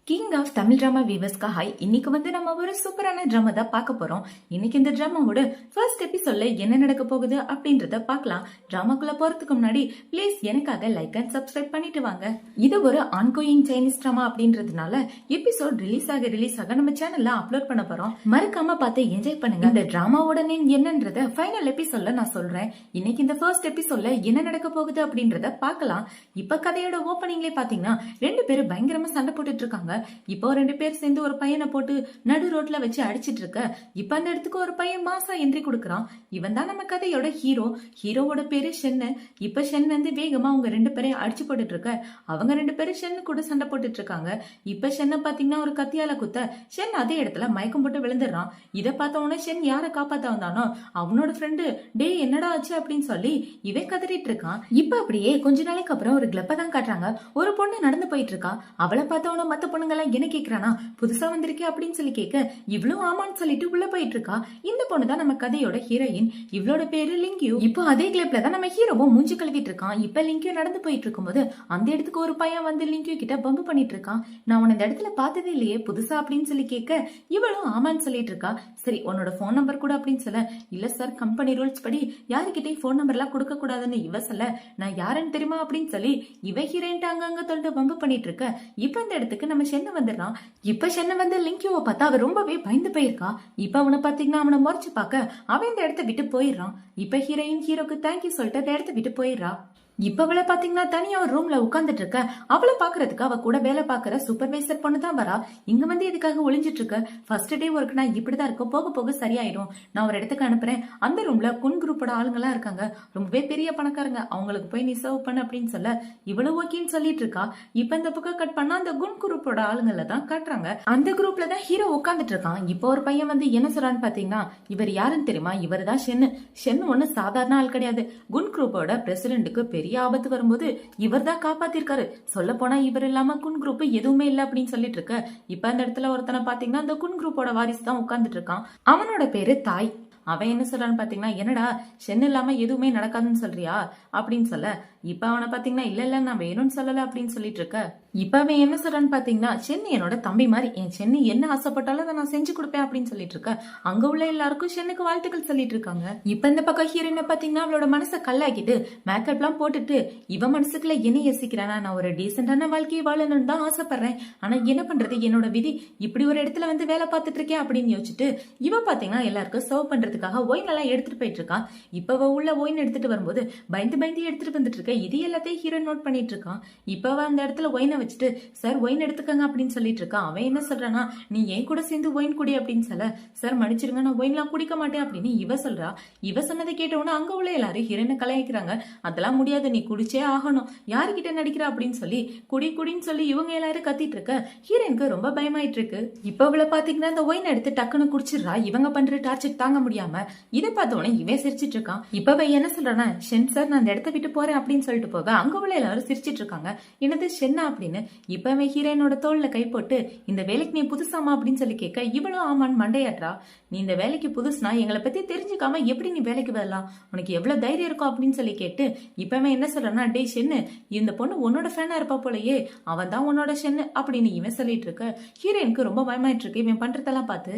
King of Tamil drama வீவர்ஸ்க்கு hi. இன்னைக்கு நம்ம ஒரு சூப்பரான டிராமா தான் பார்க்க போறோம். இன்னைக்கு இந்த டிராமாவோட ஃபர்ஸ்ட் எபிசோட்ல என்ன நடக்க போகுது அப்படின்றத பார்க்கலாம். டிராமாக்குள்ள போறதுக்கு முன்னாடி ப்ளீஸ் எனக்காக லைக் அண்ட் சப்ஸ்கிரைப் பண்ணிட்டு வாங்க. இது ஒரு ஆன்கோயிங் சைனீஸ் டிராமா அப்படின்றதுனால எபிசோட் ரிலீஸ் ஆக நம்ம சேனல்ல அப்லோட் பண்ண போறோம். மறக்காம பார்த்து என்ஜாய் பண்ணுங்க. இந்த டிராமாவோட நேம் என்னன்றத ஃபைனல் எபிசோட்ல நான் சொல்றேன். இன்னைக்கு இந்த ஃபர்ஸ்ட் எபிசோட்ல என்ன நடக்க போகுது அப்படின்றத பார்க்கலாம். இப்ப கதையோட ஓப்பனிங்ல பாத்தீங்கன்னா ரெண்டு பேரும் பயங்கரமா சண்டை போட்டுட்டு இருக்காங்க. இப்போ ரெண்டு பேர் சேர்ந்து ஒரு பையனை போட்டு நடு ரோட்ல வச்சு அடிச்சிட்டு இருக்க. இப்ப அந்த இடத்துக்கு ஒரு பையன் மாசா என்ட்ரி கொடுக்கறான். இவன் தான் நம்ம கதையோட ஹீரோ. ஹீரோவோட பேரு ஷென்னு. இப்ப ஷென் வேகமா அவங்க ரெண்டு பேரையும் அடிச்சு போட்டுட்டு இருக்க. அவங்க ரெண்டு பேரும் ஷென்னு கூட சண்டை போட்டுட்டு இருக்காங்க. இப்ப ஷென்னை பாத்தீங்கன்னா ஒரு கத்தியால குத்த ஷென் அதே இடத்துல மயக்கம் போட்டு விழுந்துடுறான். இதை பார்த்த உடனே ஷென் யாரை காப்பாத்த வந்தானோ அவனோட ஃப்ரெண்டு டே என்னடா ஆச்சு அப்படின்னு சொல்லி இவன் கதறிட்டு இருக்கான். இப்ப அப்படியே கொஞ்ச நாளைக்கு அப்புறம் ஒரு கிளப்ப தான் காட்டுறாங்க. ஒரு பொண்ணு நடந்து போயிட்டு இருக்கா. அவளை பார்த்தவன மத்த பொண்ணுங்க என்ன கேக்குறானா புதுசா வந்திருக்கே அப்படின்னு சொல்லி கேட்க இவ்வளவு ஆமான்னு சொல்லிட்டு உள்ள போயிட்டு இருக்கா. இந்த பொண்ணு தான் நம்ம கதையோட ஹீரோயின். இவளோட பேரு லிங்கியூ. இப்போ அதே கிளிப்ல தான் நம்ம ஹீரோவும் மூஞ்சி கழுவிட்டு இருக்கான். இப்ப லிங்கியூ நடந்து போயிட்டு இருக்கும்போது அந்த இடத்துக்கு ஒரு பையன் வந்து லிங்கியூ கிட்ட பம்பு பண்ணிட்டு இருக்கான். நான் உன்ன இந்த இடத்துல பார்த்ததே இல்லையே புதுசா அப்படின்னு சொல்லி கேட்க இவளும் ஆமான்னு சொல்லிட்டு இருக்கா. சரி உன்னோட போன் நம்பர் கூட அப்படின்னு சொல்ல இல்ல சார் கம்பெனி ரூல்ஸ் படி யாருக்கிட்டையும் போன் நம்பர் எல்லாம் கொடுக்க கூடாதுன்னு இவ சொல்ல நான் யாருன்னு தெரியுமா அப்படின்னு சொல்லி இவ ஹீரோயின் அங்க தொட்டு பம்பு பண்ணிட்டு இருக்க. இப்ப இந்த இடத்துக்கு நம்ம ஷென்னு வந்துடுறான். இப்ப ஷென்னு வந்து லிங்கியூவை பார்த்தா அவ ரொம்பவே பயந்து போயிருக்கா. இப்ப அவனை பாத்தீங்கன்னா அவனை முறைச்சு பார்க்க அவன் இந்த இடத்த விட்டு போயிடுறான். இப்ப ஹீரோயின் ஹீரோக்கு தேங்க்யூ சொல்லிட்டு அந்த இடத்த விட்டு போயிடுறா. இப்ப அவளை பாத்தீங்கன்னா தனியா ஒரு ரூம்ல உட்கார்ந்துட்டு இருக்க. அவளை பாக்குறதுக்கு அவ கூட வேலை பாக்குற சூப்பர்வைசர் பொண்ணு தான் வரா. இங்க வந்து இதுக்காக ஒளிஞ்சிட்டு இருக்க. ஃபர்ஸ்ட் டே ஒர்க் நான் இப்படிதான் இருக்கும், போக போக சரியாயிடும். நான் ஒரு இடத்துக்கு அனுப்புறேன். அந்த ரூம்ல குன் குரூப்போட ஆளுங்கெல்லாம் இருக்காங்க, ரொம்பவே பெரிய பணக்காரங்க. அவங்களுக்கு போய் நீ சர்வ் பண்ண அப்படின்னு சொல்ல இவ்வளவு ஓகேன்னு சொல்லிட்டு இருக்கா. இப்ப இந்த பக்கம் கட் பண்ணா அந்த குன் குரூப்போட ஆளுங்களை தான் காட்டுறாங்க. அந்த குரூப்ல தான் ஹீரோ உட்கார்ந்துட்டு இருக்கான். இப்போ ஒரு பையன் வந்து என்ன சொல்றான்னு பாத்தீங்கன்னா இவர் யாருன்னு தெரியுமா, இவர் தான் ஷென்னு. ஷென்னு ஒண்ணு சாதாரண ஆள் கிடையாது. குன் குரூப்போட பிரசிடென்ட்டுக்கு பெரிய ஆபத்து வரும்போது இவர் தான் காப்பாத்திருக்காரு. சொல்ல போனா இவர் இல்லாம குன் குரூப் எதுவுமே இல்ல அப்படின்னு சொல்லிட்டு இருக்க. இப்ப அந்த இடத்துல ஒருத்தனை பாத்தீங்கன்னா அந்த குன் குரூப்போட வாரிசு தான் உட்கார்ந்துட்டு இருக்கான். அவனோட பேரு தாய். அவன் என்ன சொல்றான்னு பாத்தீங்கன்னா என்னடா ஷென் இல்லாம எதுவுமே நடக்காதுன்னு சொல்றியா அப்படின்னு சொல்ல இப்ப அவனை பாத்தீங்கன்னா இல்ல நான் வேணும்னு சொல்லல அப்படின்னு சொல்லிட்டு இருக்க. இப்ப அவன் என்ன சொல்றான்னு பாத்தீங்கன்னா ஷென் என்னோட தம்பி மாதிரி, என் ஷென் என்ன ஆசைப்பட்டாலும் அதை நான் செஞ்சு கொடுப்பேன் அப்படின்னு சொல்லிட்டு இருக்க. அங்க உள்ள எல்லாருக்கும் ஷென்னுக்கு வாழ்த்துக்கள் சொல்லிட்டு இருக்காங்க. இப்ப இந்த பக்கம் ஹீரோயினை பாத்தீங்கன்னா அவளோட மனசை கல்லாக்கிட்டு மேக்கப் எல்லாம் போட்டுட்டு இவ மனசுக்குள்ள என்ன யோசிக்கிறானா நான் ஒரு டீசென்டான வாழ்க்கையை வாழணும்னு தான் ஆசைப்படுறேன். ஆனா என்ன பண்றது என்னோட விதி இப்படி ஒரு இடத்துல வந்து வேலை பார்த்துட்டு இருக்கேன் அப்படின்னு யோசிச்சுட்டு இவ பாத்தீங்கன்னா எல்லாருக்கும் சர்வ் பண்றதுக்காக ஒயின் எல்லாம் எடுத்துட்டு போயிட்டு இருக்கான். இப்ப உள்ள ஒயின் எடுத்துட்டு வரும்போது பயந்து எடுத்துட்டு வந்துட்டு இருக்க. இது எல்லாத்தையும் ஹீரோ நோட் பண்ணிட்டு இருக்கான். இப்ப அந்த இடத்துல ஒயினை வச்சுட்டு சார் ஒயின் எடுத்துக்கங்க அப்படின்னு சொல்லிட்டு இருக்கான். அவன் என்ன சொல்றானா நீ ஏன் கூட சேர்ந்து ஒயின் குடி அப்படின்னு சொல்ல சார் மன்னிச்சிருங்க நான் ஒயின் எல்லாம் குடிக்க மாட்டேன் அப்படின்னு இவ சொல்றா. இவ சொன்னதை கேட்டவொன்னு அங்க உள்ள எல்லாரும் ஹீரோனை கலாய்க்கிறாங்க. அதெல்லாம் முடியாது, நீ குடிச்சே ஆகணும், யாருக்கிட்ட நடிக்கிற அப்படின்னு சொல்லி குடின்னு சொல்லி இவங்க எல்லாரும் கத்திட்டு இருக்க. ஹீரோனுக்கு ரொம்ப பயமாயிட்டு இருக்கு. இப்ப அவளை பாத்தீங்கன்னா அந்த ஒயின் எடுத்து டக்குன்னு குடிச்சிடுறா. இவங்க பண்ற டார்ச்சர் தாங்க முடியாம இதை பார்த்தவொடனே இவன் சிரிச்சிட்டு இருக்கான். இப்ப என்ன சொல்றானா ஷென் சார் நான் அந்த இடத்த விட்டு போறேன் அப்படின்னு சொல்லிட்டு போக அங்க உள்ள எல்லாரும் சிரிச்சிட்டு இருக்காங்க. என்னது ஷென்னா அப்படின்னு. இப்ப ஹீரோயினோட தோல்ல கை போட்டு இந்த வேலைக்கு நீ புதுசாமா அப்படின்னு சொல்லி கேட்க இவ்வளவு ஆமான்னு மண்டையாட்றா. நீ இந்த வேலைக்கு புதுசுனா எங்களை பத்தி தெரிஞ்சுக்காம எப்படி நீ வேலைக்கு வரலாம், உனக்கு எவ்வளவு தைரியம் இருக்கும் அப்படின்னு சொல்லி கேட்டு இப்ப என்ன சொல்றானா டே ஷென்னு இந்த பொண்ணு உன்னோட ஃபேனா இருப்பா போலயே, அவன் தான் உன்னோட ஷென்னு அப்படின்னு இவன் சொல்லிட்டு இருக்க. ஹீரோயினுக்கு ரொம்ப பயமாயிட்டு இருக்கு இவன் பண்றதெல்லாம் பார்த்து.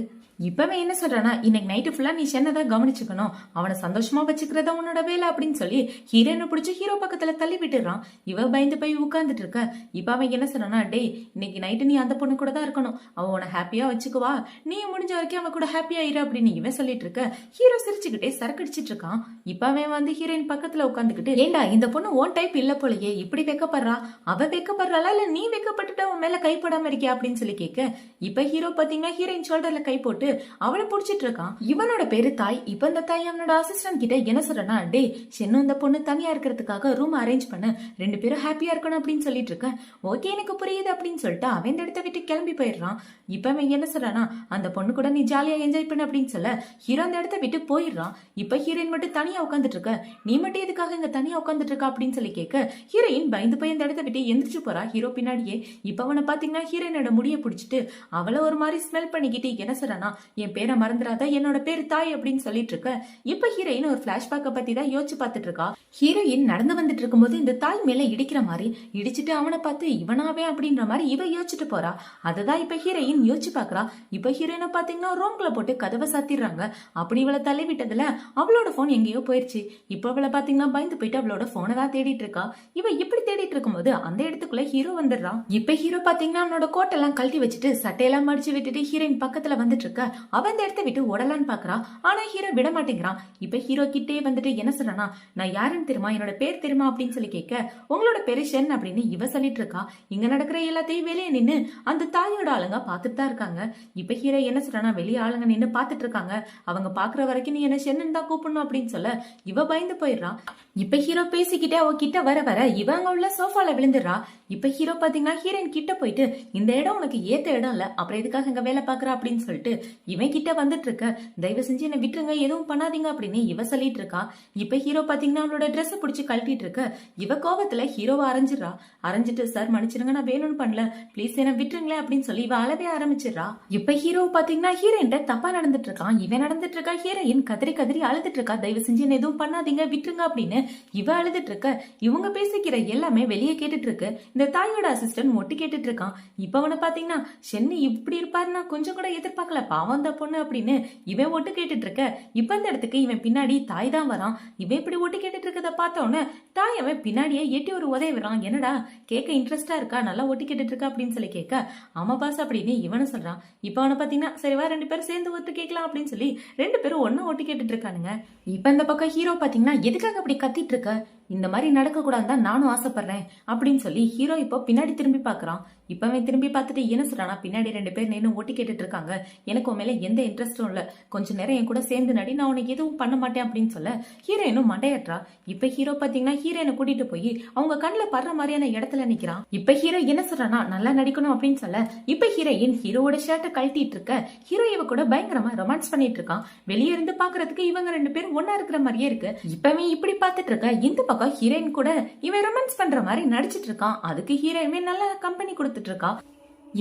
இப்பவே என்ன சொல்றானா இன்னைக்கு நைட்டு ஃபுல்லா நீ ஷென்னை தான் கவனிச்சுக்கணும், அவனை சந்தோஷமா வச்சுக்கிறத உன்னோட வேலை அப்படின்னு சொல்லி ஹீரோயினை பிடிச்சி ஹீரோ பக்கத்துல தள்ளி விட்டுறான். இவ பயந்து போய் உட்கார்ந்துட்டு இருக்க. இப்ப அவன் என்ன சொல்றானா டே இன்னைக்கு நைட்டு நீ அந்த பொண்ணு கூட தான் இருக்கணும், அவ உன ஹாப்பியா வச்சுக்குவா, நீ முடிஞ்ச வரைக்கும் அவன் கூட ஹாப்பியா இரு அப்படின்னு இவன் சொல்லிட்டு இருக்க. ஹீரோ சிரிச்சுக்கிட்டே சரக்கடிச்சிட்டு இருக்கான். இப்ப அவன் வந்து ஹீரோயின் பக்கத்துல உட்காந்துக்கிட்டு ஏண்டா இந்த பொண்ணு ஓன் டைப் இல்ல போலயே, இப்படி வைக்கப்படுறா, அவ வைக்கப்படுறாளா இல்ல நீ வைக்கப்பட்டுட்டு அவன் மேல கைப்படாம இருக்கியா அப்படின்னு சொல்லி கேட்க. இப்ப ஹீரோ பாத்தீங்கன்னா ஹீரோயின் ஷோல்டர்ல கை போட்டு அவளை புடிச்சிட்டு இருக்கான். இவனோட பேரு தாய். இப்ப இந்த தாய் அவனோட அசிஸ்டன்ட் கிட்ட என்ன சொல்றனா டே ஷென்னு இந்த பொண்ணு தனியா இருக்கிறதுக்காக ரூம் அரேஞ்ச் பண்ண, ரெண்டு பேரும் ஹாப்பியா இருக்கணும் அப்படின்னு சொல்லிட்டு இருக்க. ஓகே எனக்கு புரியுது அப்படின்னு சொல்லிட்டு அவன் இந்த இடத்த விட்டு கிளம்பி போயிடுறான். இப்ப அவன் என்ன சொல்றானா அந்த பொண்ணு கூட நீ ஜாலியா என்ஜாய் பண்ண அப்படின்னு சொல்ல ஹீரோ அந்த இடத்த விட்டு போயிடுறான். இப்ப ஹீரோயின் மட்டும் தனியா உட்காந்துட்டு இருக்க. நீ மட்டும் எதுக்காக இங்க தனியா உட்காந்துட்டு இருக்கா அப்படின்னு சொல்லி கேட்க ஹீரோயின் பயந்து போய் இந்த இடத்த விட்டு எந்திரிச்சு போறா ஹீரோ பின்னாடியே. இப்ப அவனை பாத்தீங்கன்னா ஹீரோயினோட முடிய பிடிச்சிட்டு அவளை ஒரு மாதிரி ஸ்மெல் பண்ணிக்கிட்டு என்ன சொல்றானா என் பேரை மறந்துடாத, என்னோட பேரு தாய் பாய் அப்படின்னு சொல்லிட்டு இருக்க இப்ப ஹீரோயின் ஒரு பிளாஷ்பேக்க பத்தி தான் யோசிச்சு பார்த்துட்டு இருக்கா. ஹீரோயின் நடந்து வந்துட்டு இருக்கும்போது இந்த தாய் மேல இடிக்கிற மாதிரி இடிச்சிட்டு அவனை பார்த்து இவனாவே அப்படின்ற மாதிரி இவ யோசிச்சுட்டு போறா. அததான் இப்ப ஹீரோயின் யோசிச்சு பாக்குறா. இப்ப ஹீரோயினை பாத்தீங்கன்னா ரூம்குள்ள போட்டு கதவை சாத்திடுறாங்க. அப்படி இவளை தள்ளி விட்டதுல அவளோட போன் எங்கேயோ போயிருச்சு. இப்ப அவளை பாத்தீங்கன்னா பயந்து போயிட்டு அவளோட போனை தான் தேடிட்டு இருக்கா. இவ இப்படி தேடிட்டு இருக்கும்போது அந்த இடத்துக்குள்ள ஹீரோ வந்துடுறான். இப்ப ஹீரோ பாத்தீங்கன்னா அவனோட கோட்டெல்லாம் கழட்டி வச்சுட்டு சட்டையெல்லாம் மடிச்சு விட்டுட்டு ஹீரோயின் பக்கத்துல வந்துட்டு இருக்க. அவன் அந்த இடத்த விட்டு ஓடலான்னு பாக்குறா. ஆனா ஹீரோ விட மாட்டேங்கிறான். இப்ப ஹீரோ கிட்டே வந்துட்டு என்ன சொல்றானா, நான் யாருன்னு தெரியுமா, என்னோட பேர் தெரியுமா அப்படின்னு சொல்லி கேட்க, உங்களோட பேரு ஷென் அப்படின்னு இவ சொல்லிட்டு இருக்கா. இங்க நடக்கிற எல்லாத்தையும் வெளியே நின்னு அந்த தாயோட ஆளுங்க பாத்துட்டு தான் இருக்காங்க. இப்ப ஹீரோ என்ன சொல்றானா, வெளியே ஆளுங்க நின்னு பாத்துட்டு இருக்காங்க, அவங்க பாக்குற வரைக்கும் நீ என்ன ஷென்னு தான் கூப்பிடணும் அப்படின்னு சொல்ல இவ பயந்து போயிடுறான். இப்ப ஹீரோ பேசிக்கிட்டே அவ கிட்ட வர வர இவங்க உள்ள சோஃபால விழுந்துடுறா. இப்ப ஹீரோ பாத்தீங்கன்னா ஹீரோயின் கிட்ட போயிட்டு இந்த இடம் உனக்கு ஏத்த இடம் இல்ல, அப்புறம் எதுக்காக இங்க வேலை பாக்குற அப்படின்னு சொல்லிட்டு இவன் கிட்ட வந்துட்டு இருக்க. தயவு செஞ்சு என்ன விட்டுருங்க, எதுவும் பண்ணாதீங்க அப்படின்னு இவ சொல்லிட்டு இருக்கா. இப்ப ஹீரோ பாத்தீங்கன்னா அவளோட ட்ரெஸ் பிடிச்சு கழட்டிட்டு இருக்க. இவ கோவத்துல ஹீரோவை அரைஞ்சிடறா. அரைஞ்சிட்டு சார் மன்னிச்சிருங்க, நான் வேணும்னு பண்ணல, பிளீஸ் என்ன விட்டுருங்களேன் அப்படின்னு சொல்லி இவ அழவே ஆரம்பிச்சிடறா. இப்ப ஹீரோ பாத்தீங்கன்னா ஹீரோயின் தப்பா நடந்துட்டு இருக்கான். இவன் நடந்துட்டு இருக்கா. ஹீரோயின் கதறி கதறி அழுதுட்டு இருக்கா. தயவு செஞ்சு என்ன எதுவும் பண்ணாதீங்க, விட்டுருங்க அப்படின்னு இவ அழுதுட்டு இருக்க. இவங்க பேசிக்கிற எல்லாமே வெளியே கேட்டுட்டு இருக்கு. இந்த தாயோட அசிஸ்டன்ட் ஒட்டு கேட்டுட்டு இருக்கான். இப்ப அவனை பாத்தீங்கன்னா சென்னை இப்படி இருப்பாருன்னா கொஞ்சம் கூட எதிர்பார்க்கல, பாவம் அந்த பொண்ணு அப்படின்னு இவன் ஒட்டு கேட்டுட்டு இருக்க. இப்ப இந்த இடத்துக்கு இவன் பின்னாடி தாய் தான் வரான். இவன் இப்படி ஒட்டு கேட்டுட்டு இருக்கத பார்த்தோன்னு தாய் அவன் பின்னாடியே எட்டி ஒரு உதவி விடுறான். என்னடா கேட்க இன்ட்ரெஸ்டா இருக்கா, நல்லா ஒட்டி கேட்டுட்டு இருக்கா அப்படின்னு சொல்லி கேட்க, ஆமா பாஸ் அப்படின்னு இவனு சொல்றான். இப்ப அவனை பாத்தீங்கன்னா சரிவா 2 பேரும் சேர்ந்து ஒட்டு கேட்கலாம் அப்படின்னு சொல்லி 2 பேரும் ஒன்னா ஒட்டி கேட்டுட்டு இருக்கானுங்க. இப்ப இந்த பக்கம் ஹீரோ பாத்தீங்கன்னா எதுக்காக அப்படி கத்திட்டு இருக்க, இந்த மாதிரி நடக்க கூடாதுதான் நானும் ஆசைப்படுறேன் அப்படின்னு சொல்லி ஹீரோ இப்போ பின்னாடி திரும்பி பாக்குறான். இப்பவே திரும்பி பார்த்துட்டு என்ன சொல்றானா, பின்னாடி 2 பேர் நின்று ஒட்டி கேட்டுட்டு இருக்காங்க, எனக்கு உன் மேல எந்த இன்ட்ரெஸ்டும் இல்ல, கொஞ்ச நேரம் என் கூட சேர்ந்து நடி, நான் உனக்கு எதுவும் பண்ண மாட்டேன் அப்படின்னு சொல்ல ஹீரோயினும் மண்டையற்றா. இப்ப ஹீரோ பாத்தீங்கன்னா ஹீரோயினை கூட்டிட்டு போய் அவங்க கண்ணுல படுற மாதிரியான இடத்துல நிக்கிறான். இப்ப ஹீரோ என்ன சொல்றானா, நல்லா நடிக்கணும் அப்படின்னு சொல்ல இப்ப ஹீரோயின் ஹீரோவோட ஷர்ட்டை கழட்டிட்டு இருக்க. ஹீரோ இவ கூட பயங்கரமா ரொமான்ஸ் பண்ணிட்டு இருக்கான். வெளியே இருந்து பாக்குறதுக்கு இவங்க 2 பேரும் ஒன்னா இருக்கிற மாதிரியே இருக்கு. இப்பவே இப்படி பாத்துட்டு இருக்க. இந்த பக்கம் ஹீரோயின் கூட இவன் ரொமான்ஸ் பண்ற மாதிரி நடிச்சிட்டு இருக்கான். அதுக்கு ஹீரோயினுமே நல்ல கம்பெனி கொடுத்துட்டு இருக்கா.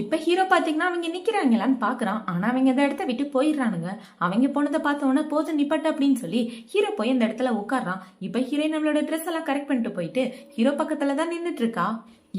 இப்ப ஹீரோ பாத்தீங்கன்னா அவங்க நிக்கிறாங்களான்னு பாக்குறான். ஆனா அவங்க இந்த இடத்த விட்டு போயிடுறானுங்க. அவங்க போனதை பார்த்தவொன்னே போதும் நிப்பட்டு அப்படின்னு சொல்லி ஹீரோ போய் அந்த இடத்துல உட்கார்றான். இப்ப ஹீரோயின் நம்மளோட ட்ரெஸ் எல்லாம் கரெக்ட் பண்ணிட்டு போயிட்டு ஹீரோ பக்கத்துலதான் நின்னுட்டு இருக்கா.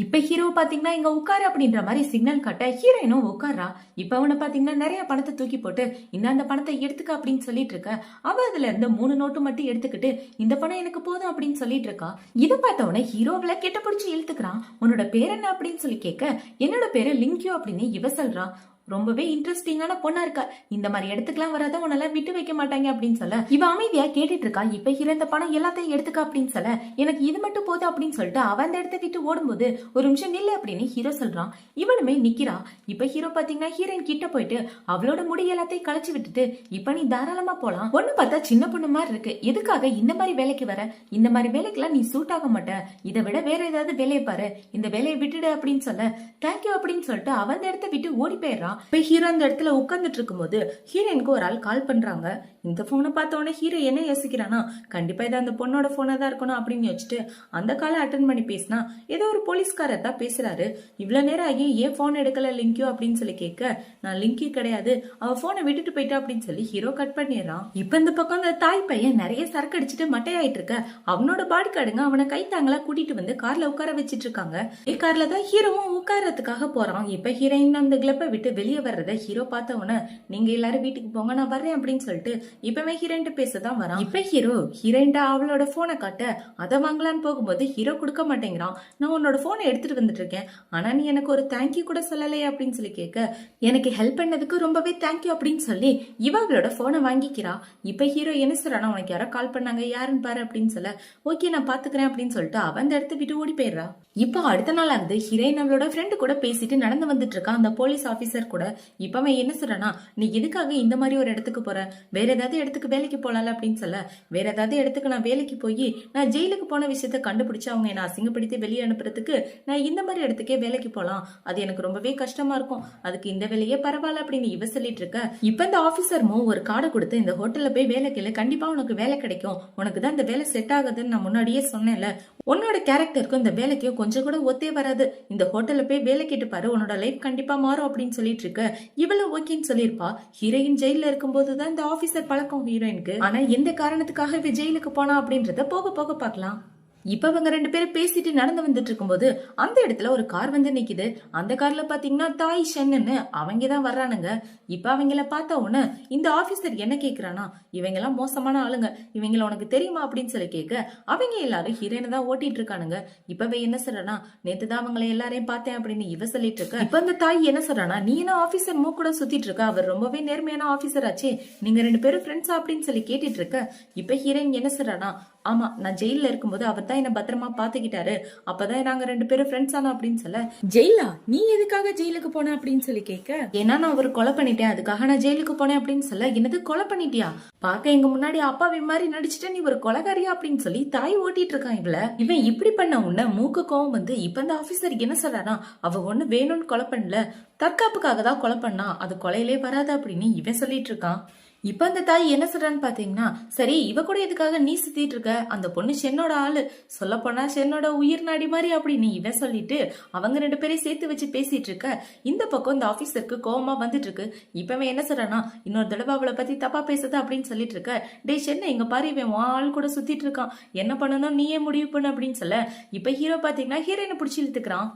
இப்ப ஹீரோ பாத்தீங்கன்னா இங்க உட்காரு அப்படின்ற மாதிரி சிக்னல் காட்ட ஹீரோயினும் உட்காரா. இப்ப அவனை பாத்தீங்கன்னா நிறைய பணத்தை தூக்கி போட்டு இந்த பணத்தை எடுத்துக்க அப்படின்னு சொல்லிட்டு இருக்க. அவ அதுல இருந்து 3 நோட்டு மட்டும் எடுத்துக்கிட்டு இந்த பணம் எனக்கு போதும் அப்படின்னு சொல்லிட்டு இருக்கா. இதை பார்த்தவன ஹீரோவில கெட்ட பிடிச்சி இழுத்துக்கிறான். உன்னோட பேர் என்ன அப்படின்னு சொல்லி கேட்க, என்னோட பேரு லிங்கியோ அப்படின்னு இவ சொல்றா. ரொம்பவே இன்ட்ரெஸ்டிங்கான பொண்ணா இருக்கா, இந்த மாதிரி இடத்துக்குலாம் வராத, உன்னால விட்டு வைக்க மாட்டாங்க அப்படின்னு சொல்ல இவ அமைதியா கேட்டுட்டு இருக்கா. இப்ப இந்த பணம் எல்லாத்தையும் எடுத்துக்க அப்படின்னு சொல்ல எனக்கு இது மட்டும் போதும் அப்படின்னு சொல்லிட்டு அவன் அந்த இடத்த விட்டு ஓடும்போது ஒரு நிமிஷம் நில்லு அப்படின்னு ஹீரோ சொல்றான். இவனுமே நிக்கிறா. இப்ப ஹீரோ பாத்தீங்கன்னா ஹீரோயின் கிட்ட போயிட்டு அவளோட முடி எல்லாத்தையும் களைச்சு விட்டுட்டு இப்ப நீ தாராளமா போலாம், ஒண்ணு பார்த்தா சின்ன பொண்ணு மாதிரி இருக்கு, எதுக்காக இந்த மாதிரி வேலைக்கு வர, இந்த மாதிரி வேலைக்கெல்லாம் நீ சூட் ஆக மாட்ட, இதை விட வேற ஏதாவது வேலையை பாரு, இந்த வேலையை விட்டுடு அப்படின்னு சொல்ல தேங்க்யூ அப்படின்னு சொல்லிட்டு அவன் அந்த இடத்த விட்டு ஓடி போயிடுறான். இப்ப ஹீரோ அந்த இடத்துல உட்கார்ந்துட்டு இருக்கும்போது ஹீரோயினுக்கு ஒரு ஆள் கால் பண்றாங்க. இந்த போனை பார்த்த உடனே ஹீரோ என்ன யோசிக்கிறானா, கண்டிப்பா இது அந்த பொண்ணோட போனா தான் இருக்கணும் அப்படின்னு யோசிச்சுட்டு அந்த காலை அட்டன் பண்ணி பேசினா ஏதோ ஒரு போலீஸ்காரர் தான் பேசுறாரு. இவ்வளவு நேரம் ஆகி ஏன் போன் எடுக்கல லிங்கியோ அப்படின்னு சொல்லி கேட்க, நான் லிங்கி கிடையாது, அவ போனை விட்டுட்டு போயிட்டா அப்படின்னு சொல்லி ஹீரோ கட் பண்ணிடுறான். இப்ப இந்த பக்கம் அந்த தாய் பையன் நிறைய சரக்கு அடிச்சுட்டு மட்டையாயிட்டு இருக்க. அவனோட பாடி கார்டுங்க அவனை கைத்தாங்களா கூட்டிட்டு வந்து கார்ல உட்கார வச்சிட்டு இருக்காங்க. கார்ல தான் ஹீரோவும் உட்காரத்துக்காக போறான். இப்ப ஹீரோயின் அந்த கிளப்பை விட்டு வெளியே வர்றத ஹீரோ பார்த்தவன, நீங்க எல்லாரும் வீட்டுக்கு போங்க நான் வர்றேன் அப்படின்னு சொல்லிட்டு இப்பவே ஹீரோயின் பேசதான் வரான். இப்ப ஹீரோ ஹீரோயின் அவளோட போனை காட்ட அதை வாங்கலான்னு போகும்போது ஹீரோ கொடுக்க மாட்டேங்கிறான். நான் உன்னோட போனை எடுத்துட்டு வந்துட்டு இருக்கேன், ஆனா நீ எனக்கு ஒரு தேங்க்யூ கூட சொல்லலையே அப்படின்னு சொல்லி கேட்க, எனக்கு ஹெல்ப் பண்ணதுக்கு ரொம்பவே தேங்க்யூ அப்படின்னு சொல்லி இவ அவளோட போனை வாங்கிக்கிறா. இப்ப ஹீரோ என்ன சொல்றானா, உனக்கு யாரோ கால் பண்ணாங்க யாருன்னு பாரு அப்படின்னு சொல்ல, ஓகே நான் பாத்துக்கிறேன் அப்படின்னு சொல்லிட்டு அவன் அந்த இடத்த விட்டு ஓடி போயிடுறா. இப்ப அடுத்த நாள் வந்து ஹீரோயின் அவளோட ஃப்ரெண்டு கூட பேசிட்டு நடந்து வந்துட்டு இருக்கா அந்த போலீஸ் ஆபீசர் கூட. இப்ப என்ன சொல்றானா, நீ எதுக்காக இந்த மாதிரி ஒரு இடத்துக்கு போற, வேற ஏதாவது இடத்துக்கு வேலைக்கு போலாம்ல அப்படின்னு சொல்ல, வேற ஏதாவது இடத்துக்கு நான் வேலைக்கு போய் நான் ஜெயிலுக்கு போன விஷயத்த கண்டுபிடிச்சு அவங்க என்ன அசிங்கப்படுத்தி வெளியே அனுப்புறதுக்கு நான் இந்த மாதிரி இடத்துக்கே வேலைக்கு போலாம், அது எனக்கு ரொம்பவே கஷ்டமா இருக்கும், அதுக்கு இந்த வேலையே பரவாயில்ல அப்படின்னு இவ சொல்லிட்டு இருக்க. இப்ப இந்த ஆபீசர்மோ ஒரு கார்டை கொடுத்து இந்த ஹோட்டல்ல போய் வேலை கேளு, கண்டிப்பா உனக்கு வேலை கிடைக்கும், உனக்கு தான் இந்த வேலை செட் ஆகுதுன்னு நான் முன்னாடியே சொன்னேன்ல, உன்னோட கேரக்டருக்கும் இந்த வேலைக்கும் கொஞ்சம் கூட ஒத்தே வராது, இந்த ஹோட்டல்ல போய் வேலை கேட்டு பாரு, உன்னோட லைஃப் கண்டிப்பா மாறும் அப்படின்னு சொல்லிட்டு சொல்லிட்டு இருக்க இவள ஓகேன்னு சொல்லிருப்பா. ஹீரோயின் ஜெயில இருக்கும் போதுதான் இந்த ஆபீசர் பழக்கம் ஹீரோயினுக்கு. ஆனா எந்த காரணத்துக்காக இவ ஜெயிலுக்கு போனா அப்படின்றத போக போக பாக்கலாம். இப்ப அவங்க ரெண்டு பேரும் பேசிட்டு நடந்து வந்துட்டு இருக்கும்போது அந்த இடத்துல ஒரு கார் வந்து நிக்குது. அந்த கார்ல பாத்தீங்கன்னா தாய் ஷென்னு அவங்கதான் வர்றானுங்க. இப்ப அவங்கள பார்த்த உடனே இந்த ஆபீசர் என்ன கேக்குறானா, இவங்க எல்லாம் மோசமான ஆளுங்க, இவங்கள உனக்கு தெரியுமா அப்படின்னு சொல்லி கேட்க அவங்க எல்லாரும் ஹீரோயினை தான் ஓட்டிட்டு இருக்கானுங்க. இப்பவே என்ன சொல்றானா, நேத்துதான் அவங்களை எல்லாரையும் பார்த்தேன் அப்படின்னு இவ சொல்லிட்டு இருக்க. இப்ப அந்த தாய் என்ன சொல்றானா, நீ என்ன ஆபீசர் மூ கூட சுத்திட்டு இருக்க, அவர் ரொம்பவே நேர்மையான ஆபீசர் ஆச்சே, நீங்க ரெண்டு பேரும் ஃப்ரெண்ட்ஸா அப்படின்னு சொல்லி கேட்டுட்டு இருக்க. இப்ப ஹீரோயின் என்ன சொல்றானா, ஆமா நான் ஜெயில இருக்கும்போது அவர் தான் என்ன பத்திரமா பாத்துக்கிட்டாரு, அப்பதான் நாங்க ரெண்டு பேரும் ஃப்ரெண்ட்ஸ் ஆனா அப்படின்னு சொல்ல. ஜெயிலா, நீ எதுக்காக ஜெயிலுக்கு போன அப்படின்னு சொல்லி கேட்க, ஏன்னா நான் ஒரு கொலை பண்ணிட்டேன் அதுக்காக நான் ஜெயிலுக்கு போனேன் அப்படின்னு சொல்ல. என்னது கொலை பண்ணிட்டியா, பாக்க எங்க முன்னாடி அப்பாவி மாதிரி நடிச்சுட்டு நீ ஒரு கொலைகாரியா அப்படின்னு சொல்லி தாய் ஓட்டிட்டு இருக்கான். இவன் இப்படி பண்ண உடனே மூக்கு கோவம் வந்து இப்ப இந்த ஆபீசர் என்ன சொல்றானா, அவ ஒண்ணு வேணும்னு கொலை பண்ணல, தற்காப்புக்காக தான் கொலை பண்ணா, அது கொலையிலே வராது அப்படின்னு இவன் சொல்லிட்டு இருக்கான். இப்ப அந்த தாய் என்ன சொல்றான்னு பாத்தீங்கன்னா, சரி இவ கூட எதுக்காக நீ சுத்திட்டு இருக்க, அந்த பொண்ணு ஷென்னோட ஆளு, சொல்ல போனா ஷென்னோட உயிர் நாடி மாதிரி அப்படின்னு இவன் சொல்லிட்டு அவங்க ரெண்டு பேரையும் சேர்த்து வச்சு பேசிட்டு இருக்க. இந்த பக்கம் இந்த ஆபீசருக்கு கோவமா வந்துட்டு இருக்கு. இப்பவே என்ன சொல்றானா, இன்னொரு தடவை அவளை பத்தி தப்பா பேசுது அப்படின்னு சொல்லிட்டு இருக்க. டே ஷென்ன, எங்க பாரு இவன் ஆள் கூட சுத்திட்டு இருக்கான், என்ன பண்ணணும் நீயே முடிவு பண்ணு அப்படின்னு சொல்ல. இப்ப ஹீரோ பாத்தீங்கன்னா ஹீரோயினை பிடிச்சி இழுத்துக்கிறான்.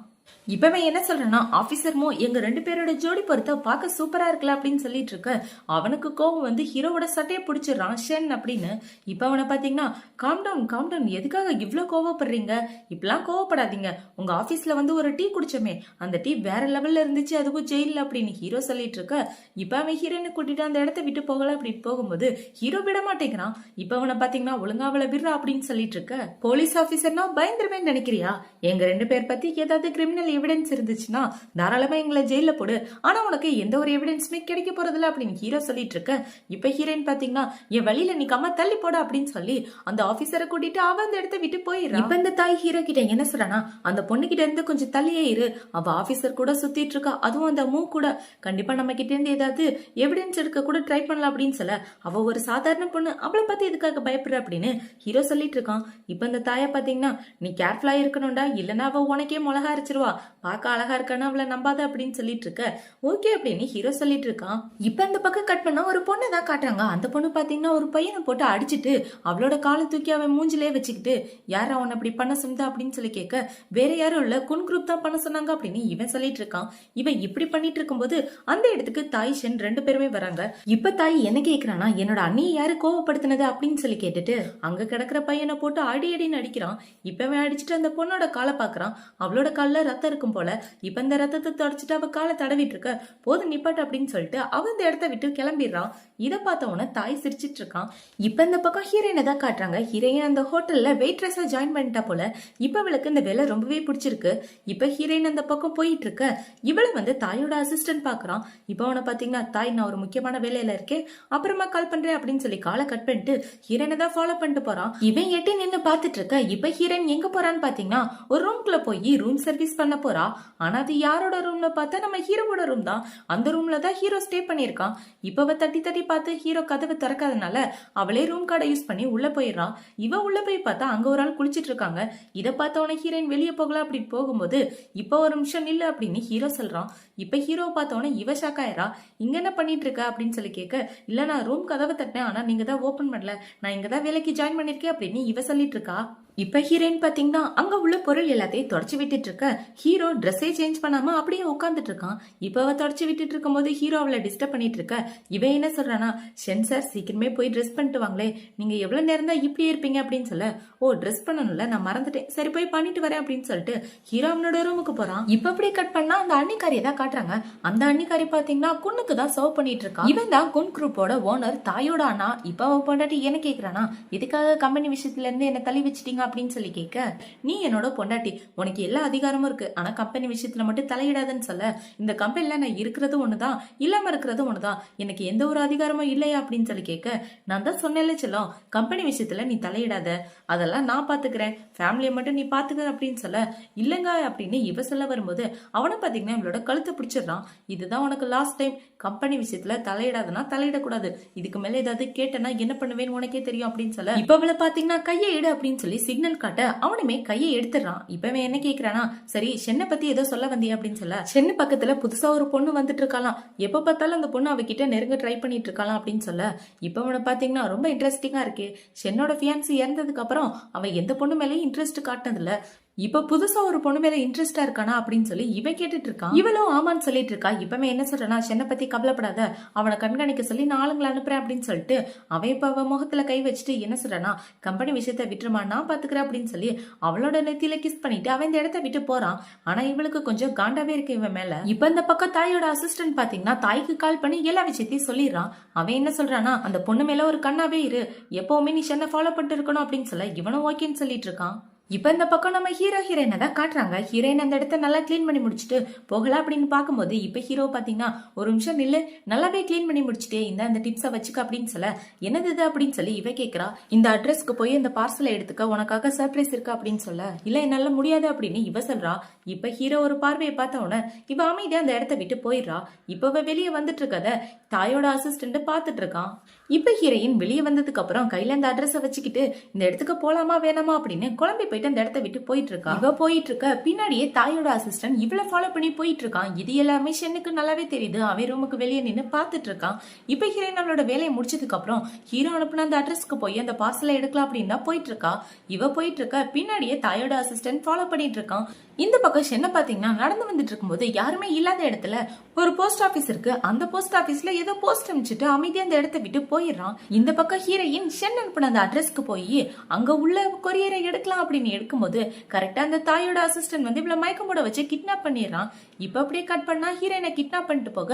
இப்பவே என்ன சொல்றேன்னா, ஆபீசர் மோ எங்க ரெண்டு பேரோட ஜோடி பொறுத்த பார்க்க சூப்பரா இருக்கல அப்படின்னு சொல்லிட்டு இருக்க. அவனுக்கு கோவம் வந்து ஹீரோவோட சட்டையை பிடிச்சிடறான் ஷென் அப்படின்னு. இப்ப அவனை பாத்தீங்கன்னா, காம் டவுன், எதுக்காக இவ்வளவு கோவப்படுறீங்க, இப்பெல்லாம் கோவப்படாதீங்க, உங்க ஆபீஸ்ல வந்து ஒரு டீ குடிச்சோமே அந்த டீ வேற லெவல்ல இருந்துச்சு, அதுவும் ஜெயில அப்படின்னு ஹீரோ சொல்லிட்டு இருக்க. இப்ப அவன் ஹீரோனை கூட்டிட்டு அந்த இடத்த விட்டு போகல அப்படின்னு போகும்போது ஹீரோ விட மாட்டேங்கிறான். இப்ப அவனை பாத்தீங்கன்னா, ஒழுங்கா அவளை விடுறா அப்படின்னு சொல்லிட்டு இருக்க. போலீஸ் ஆபீசர்னா பயந்துருவேன்னு நினைக்கிறியா, எங்க ரெண்டு பேர் பத்தி ஏதாவது கிரிமினல் எவிடன்ஸ் இருந்துச்சுன்னா தாராளமா எங்களை ஜெயில போடு, ஆனா உனக்கு எந்த ஒரு எவிடன்ஸுமே கிடைக்க போறதில்ல அப்படின்னு ஹீரோ சொல்லிட்டு இருக்க. இப்ப ஹீரோயின் பாத்தீங்கன்னா, என் வழியில நிக்காம தள்ளி போட அப்படின்னு சொல்லி அந்த ஆபீசரை கூட்டிட்டு அவ அந்த இடத்த விட்டு போயிடுறான். இப்ப இந்த தாய் ஹீரோ கிட்ட என்ன சொல்றானா, அந்த பொண்ணு கிட்ட இருந்து கொஞ்சம் தள்ளியே இரு, அவ ஆபீசர் கூட சுத்திட்டு இருக்கா, அதுவும் அந்த மூ கூட, கண்டிப்பா நம்ம கிட்ட இருந்து ஏதாவது எவிடன்ஸ் எடுக்க கூட ட்ரை பண்ணலாம் அப்படின்னு சொல்ல. அவ ஒரு சாதாரண பொண்ணு, அவளை பத்தி எதுக்காக பயப்படுற அப்படின்னு ஹீரோ சொல்லிட்டு இருக்கான். இப்ப இந்த தாயை பாத்தீங்கன்னா, நீ கேர்ஃபுல்லா இருக்கணும்டா, இல்லன்னா அவ உனக்கே மிளகா அரைச்சிருவா, பார்க்க அழகா இருக்கான்னு அவளை நம்பாத அப்படின்னு சொல்லிட்டு இருக்க. ஓகே அப்படின்னு ஹீரோ சொல்லிட்டு இருக்கான். இப்ப இந்த பக்கம் கட் பண்ணா ஒரு பொண்ணை தான் காட்டுறாங்க. அந்த பொண்ணு பாத்தீங்கன்னா ஒரு பையனை போட்டு அடிச்சுட்டு அவளோட காலை தூக்கி அவன் மூஞ்சிலே வச்சுக்கிட்டு, யார் அவன் அப்படி பண்ண சொன்னதா அப்படின்னு சொல்லி கேட்க, வேற யாரும் இல்ல குன் குரூப் தான் பண்ண சொன்னாங்க அப்படின்னு இவன் சொல்லிட்டு இருக்கான். இவன் இப்படி பண்ணிட்டு இருக்கும்போது அந்த இடத்துக்கு தாய் ஷென் ரெண்டு பேருமே வராங்க. இப்ப தாய் என்ன கேக்குறானா, என்னோட அண்ணியை யாரு கோவப்படுத்தினது அப்படின்னு சொல்லி கேட்டுட்டு அங்க கிடக்குற பையனை போட்டு அடின்னு அடிக்கிறான். இப்பவே அடிச்சுட்டு அந்த பொண்ணோட காலை பாக்குறான். அவளோட கால்ல ரத்தம் இருக்கும் போல. இப்ப இந்த ரத்தத்தை தொடச்சிட்டு அவ காலை தடவிட்டு இருக்க. போது நிப்பாட்டு அப்படின்னு சொல்லிட்டு அவ இந்த இடத்த விட்டு கிளம்பிடுறான். இத பார்த்தவன தாய் சிரிச்சிட்டு இருக்கான். இப்ப இந்த பக்கம் ஹீரோயினை தான் காட்டுறாங்க. ஹீரோயின் அந்த ஹோட்டல்ல வெயிட்ரஸா ஜாயின் பண்ணிட்டா போல. இப்ப அவளுக்கு இந்த வேலை ரொம்பவே பிடிச்சிருக்கு. இப்ப ஹீரோயின் அந்த பக்கம் போயிட்டு இருக்க. இவளை வந்து தாயோட அசிஸ்டன்ட் பாக்குறான். இப்ப அவனை பாத்தீங்கன்னா, தாய் நான் ஒரு முக்கியமான வேலையில இருக்கேன், அப்புறமா கால் பண்றேன் அப்படின்னு சொல்லி காலை கட் பண்ணிட்டு ஹீரோயினை தான் ஃபாலோ பண்ணிட்டு போறான். இவன் எட்டி நின்னு பாத்துட்டு இருக்க. இப்ப ஹீரோயின் எங்க போறான்னு பாத்தீங்கன்னா, ஒரு ரூம்குள்ள போய் ரூம் சர்வீஸ் பண்ண போறா. ஆனா அது யாரோட ரூம்ல பார்த்தா நம்ம ஹீரோவோட ரூம் தான். அந்த ரூம்ல தான் ஹீரோ ஸ்டே பண்ணிருக்கான். இப்ப தட்டி தட்டி பார்த்து ஹீரோ கதவை திறக்காதனால அவளே ரூம் கார்டை யூஸ் பண்ணி உள்ள போயிடுறான். இவ உள்ள போய் பார்த்தா அங்க ஒரு ஆள் குளிச்சிட்டு இருக்காங்க. இதை பார்த்தவன ஹீரோயின் வெளியே போகலாம் அப்படின்னு போகும்போது இப்ப ஒரு நிமிஷம் இல்ல அப்படின்னு ஹீரோ சொல்றான். இப்ப ஹீரோ பார்த்தவன இவ ஷாக் ஆயிரா. இங்க என்ன பண்ணிட்டு இருக்க அப்படின்னு சொல்லி கேட்க, இல்ல நான் ரூம் கதவை தட்டினேன், ஆனா நீங்க தான் ஓபன் பண்ணல, நான் இங்கதான் வேலைக்கு ஜாயின் பண்ணிருக்கேன் அப்படின்னு இவ சொல்லிட்டு இருக்கா. இப்ப ஹீரோயின் பாத்தீங்கன்னா அங்க உள்ள பொருள் எல்லாத்தையும் தொடச்சு விட்டுட்டு இருக்க. ஹீரோ ட்ரெஸ்ஸே சேஞ்ச் பண்ணாம அப்படியே உட்காந்துட்டு இருக்கான். இப்ப அவ தொடச்சு விட்டுட்டு இருக்கும் போது ஹீரோ அவளை டிஸ்டர்ப் பண்ணிட்டு இருக்க. இவன் என்ன சொல்றானா, ஷென் சார் சீக்கிரமே போய் ட்ரெஸ் பண்ணிட்டு வாங்களே, நீங்க எவ்வளவு நேரம் தான் இப்படியே இருப்பீங்க அப்படின்னு சொல்ல. ஓ ட்ரெஸ் பண்ணணும்ல, நான் மறந்துட்டேன், சரி போய் பண்ணிட்டு வரேன் அப்படின்னு சொல்லிட்டு ஹீரோ அவனோட ரூமுக்கு போறான். இப்ப அப்படியே கட் பண்ணா அந்த அன்னிக்காரியை தான் காட்டுறாங்க. அந்த அன்னிக்காரி பாத்தீங்கன்னா குன்னுக்கு தான் சர்வ் பண்ணிட்டு இருக்கான். இவன் தான் குன் குரூப்போட ஓனர், தாயோட அண்ணா. இப்ப அவன் பொண்டாட்டி என்ன கேக்குறானா, இதுக்காக கம்பெனி விஷயத்துல இருந்து என்ன தள்ளி வச்சிட்டீங்க அப்படின்னு சொல்லி கேட்க, நீ என்னோட பொண்டாட்டி, உனக்கு எல்லா அதிகாரமும் இருக்கு, ஆனா கம்பெனி விஷயத்துல மட்டும் தலையிடாதுன்னு சொல்ல. இந்த கம்பெனில நான் இருக்கிறது ஒண்ணுதான், இல்லாம இருக்கிறது ஒண்ணுதான், எனக்கு எந்த ஒரு அதிகாரமும் இல்லையா அப்படின்னு சொல்லி கேட்க, நான் தான் சொன்னேன்ல செல்லம், கம்பெனி விஷயத்துல நீ தலையிடாத, அதெல்லாம் நான் பாத்துக்கிறேன், ஃபேமிலியை மட்டும் நீ பாத்துக்க அப்படின்னு சொல்ல. இல்லங்க அப்படின்னு இவ சொல்ல வரும்போது அவனை பாத்தீங்கன்னா இவளோட கழுத்தை பிடிச்சிடறான். இதுதான் உனக்கு லாஸ்ட் டைம், கம்பெனி விஷயத்துல தலையிடாதுன்னா தலையிடக்கூடாது, இதுக்கு மேல ஏதாவது கேட்டனா என்ன பண்ணுவேன்னு உனக்கே தெரியும் அப்படின்னு சொல்ல. இப்ப அவளை பாத்தீங்கன்னா கையை இடு அப்படின்னு சொல்லி சிக்னல் காட்ட அவனுமே கையை எடுத்துறான். இப்பவே என்ன கேக்குறானா, சரி சென்னை பத்தி ஏதோ சொல்ல வந்தியா அப்படின்னு சொல்ல, சென்னை பக்கத்துல புதுசா ஒரு பொண்ணு வந்துட்டு இருக்கலாம், எப்ப பார்த்தாலும் அந்த பொண்ணு அவகிட்ட நெருங்க ட்ரை பண்ணிட்டு இருக்கலாம் அப்படின்னு சொல்ல, இப்ப அவனை பாத்தீங்கன்னா ரொம்ப இன்ட்ரெஸ்டிங்கா இருக்கு. சென்னோட ஃபியான்சி இறந்ததுக்கு அப்புறம் அவன் எந்த பொண்ணு மேலயும் இன்ட்ரெஸ்ட் காட்டினதுல இப்ப புதுசா ஒரு பொண்ணு மேல இன்ட்ரெஸ்டா இருக்கானா அப்படின்னு சொல்லி இவன் கேட்டுட்டு இருக்கான். இவளும் ஆமான்னு சொல்லிட்டு இருக்கா. இப்பவே என்ன சொல்றனா, சென்னை பத்தி கவலைப்படாத, அவனை கண்காணிக்க சொல்லி நான் ஆளுங்களை அனுப்புறேன் அப்படின்னு சொல்லிட்டு அவன் இப்ப அவ முகத்துல கை வச்சுட்டு என்ன சொல்றனா, கம்பெனி விஷயத்த விட்டுருமா, நான் பாத்துக்கிறேன் அப்படின்னு சொல்லி அவளோட நெத்தியில கிஸ் பண்ணிட்டு அவன் இந்த இடத்த விட்டு போறான். ஆனா இவளுக்கு கொஞ்சம் காண்டாவே இருக்கு இவன் மேல. இப்ப இந்த பக்கம் தாயோட அசிஸ்டன்ட் பாத்தீங்கன்னா தாய்க்கு கால் பண்ணி எல்லா விஷயத்தையும் சொல்லிடுறான். அவன் என்ன சொல்றானா, அந்த பொண்ணு மேல ஒரு கண்ணாவே இரு, எப்பவுமே நீ சென்னை ஃபாலோ பண்ணிட்டு இருக்கணும் அப்படின்னு சொல்ல இவனும் ஓகேன்னு சொல்லிட்டு இருக்கான். இப்ப இந்த பக்கம் நம்ம ஹீரோ ஹீரோயினை தான் காட்டுறாங்க. ஹீரோயின் அந்த இடத்த நல்லா கிளீன் பண்ணி முடிச்சுட்டு போகலாம் அப்படின்னு பாக்கும்போது இப்ப ஹீரோ பாத்தீங்கன்னா, ஒரு நிமிஷம் நில்லு, நல்லாவே கிளீன் பண்ணி முடிச்சுட்டே இந்த டிப்ஸை வச்சுக்க அப்படின்னு சொல்ல, என்னது இது அப்படின்னு சொல்லி இவ கேக்குறா. இந்த அட்ரஸ்க்கு போய் இந்த பார்சலை எடுத்துக்க, உனக்காக சர்ப்ரைஸ் இருக்கு அப்படின்னு சொல்ல, இல்ல என்னால முடியாது அப்படின்னு இவ சொல்றா. இப்ப ஹீரோ ஒரு பார்வையை பார்த்த உடனே இவ அமைதியா அந்த இடத்த விட்டு போயிடுறா. இப்ப வெளியே வந்துட்டு இருக்கத தாயோட அசிஸ்டன்ட் பாத்துட்டு இருக்கான். இப்ப ஹீரோயின் வெளியே வந்ததுக்கு அப்புறம் கையில அந்த அட்ரஸை வச்சுக்கிட்டு இந்த இடத்துக்கு போலாமா வேணாமா அப்படின்னு குழம்பி போயிட்டு அந்த இடத்த விட்டு போயிட்டு இருக்கா. இவ போயிட்டு இருக்க பின்னாடியே தாயோட அசிஸ்டன்ட் இவளை ஃபாலோ பண்ணி போயிட்டு இருக்கான். இது எல்லாமே ஷென்னுக்கு நல்லாவே தெரியுது. அவன் ரூமுக்கு வெளியே நின்று பாத்துட்டு இருக்கான். இப்ப ஹீரோயின் அவளோட வேலையை முடிச்சதுக்கு அப்புறம் ஹீரோ அனுப்புன அந்த அட்ரஸ்க்கு போய் அந்த பார்சலை எடுக்கலாம் அப்படின்னு தான் போயிட்டு இருக்கா. இவ போயிட்டு இருக்க பின்னாடியே தாயோட அசிஸ்டன்ட் ஃபாலோ பண்ணிட்டு இருக்கான். இந்த பக்கம் ஷென்னை பாத்தீங்கன்னா நடந்து வந்துட்டு இருக்கும்போது யாருமே இல்லாத இடத்துல ஒரு போஸ்ட் ஆபீஸ் இருக்கு. அந்த போஸ்ட் ஆபீஸ்ல ஏதோ போஸ்ட் அனுப்பிச்சிட்டு அமைதியா அந்த இடத்த விட்டு போயிடுறான். இந்த பக்கம் ஹீரோயின் ஷென் அனுப்பின அந்த அட்ரஸ்க்கு போய் அங்க உள்ள கொரியரை எடுக்கலாம் அப்படின்னு எடுக்கும்போது கரெக்டா அந்த தாயோட அசிஸ்டன்ட் வந்து இவ்வளவு மயக்கமோட வச்சு கிட்னாப் பண்ணிடுறான். இப்ப அப்படியே கட் பண்ணா ஹீரோயினை கிட்னாப் பண்ணிட்டு போக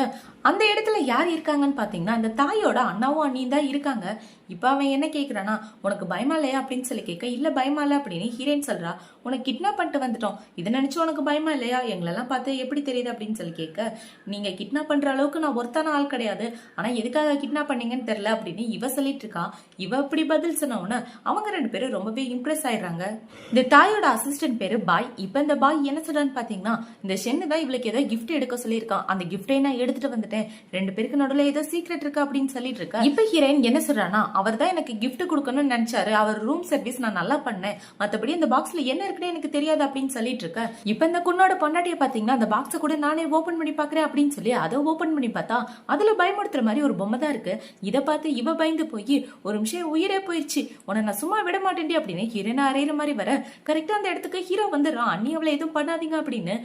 அந்த இடத்துல யார் இருக்காங்கன்னு பாத்தீங்கன்னா அந்த தாயோட அண்ணாவும் அண்ணியும் தான் இருக்காங்க. இப்ப அவன் என்ன கேக்குறானா, உனக்கு பயமா இல்லையா அப்படின்னு சொல்லி கேட்க, இல்ல பயமா இல்ல அப்படின்னு ஹீரோயின் சொல்றா. உனக்கு கிட்னாப் பண்ணிட்டு வந்துட்டோம், இதை நினைச்சு உனக்கு பயமா இல்லையா, எங்களெல்லாம் பார்த்து எப்படி தெரியுது அப்படின்னு சொல்லி கேட்க, நீங்க கிட்னாப் பண்ற அளவுக்கு நான் ஒருத்தான ஆள் கிடையாது, ஆனா எதுக்காக கிட்னாப் பண்ணீங்கன்னு தெரியல அப்படின்னு இவ சொல்லிட்டு இருக்கா. இவ அப்படி பதில் சொன்ன உடனே அவங்க ரெண்டு பேரும் ரொம்பவே இம்ப்ரெஸ் ஆயிடுறாங்க. இந்த தாயோட அசிஸ்டன்ட் பேரு பாய். இப்ப இந்த பாய் என்ன சொல்றான்னு பாத்தீங்கன்னா, இந்த ஷென்னு தான் இவளுக்கு ஏதோ கிஃப்ட் எடுக்க சொல்லியிருக்கான், அந்த கிஃப்டை நான் எடுத்துட்டு வந்துட்டேன், ரெண்டு பேருக்கு நடுவில் ஏதோ சீக்ரெட் இருக்கு அப்படின்னு சொல்லிட்டு இருக்கா. இப்ப ஹீரோயின் என்ன சொல்றானா, அவர் தான் எனக்கு கிஃப்ட் கொடுக்கணும்னு நினைச்சாரு, அவர் ரூம் சர்வீஸ் நான் நல்லா பண்ணேன், மத்தபடி இந்த பாக்ஸ்ல என்ன இருக்குன்னு எனக்கு தெரியாது அப்படின்னு சொல்லிட்டு இருக்க. இப்ப இந்த குன்னோட பொண்டாட்டிய பாத்தீங்கன்னா அந்த பாக்ஸ கூட நானே ஓபன் பண்ணி பாக்குறேன் அப்படின்னு சொல்லி அதை ஓபன் பண்ணி பார்த்தா அதுல பயமுறுத்துற மாதிரி ஒரு பொம்மை தான் இருக்கு. இதை பார்த்து இவ பயந்து போய் ஒரு நிமிஷம் உயிரே போயிடுச்சு, உன்னை நான் சும்மா விட மாட்டேன் அப்படின்னு ஹீரோனை அறையிற மாதிரி வர கரெக்டா அந்த இடத்துக்கு ஹீரோ வந்துடுறான். அண்ணி அவளை எதுவும் பண்ணாதீங்க அப்படின்னு.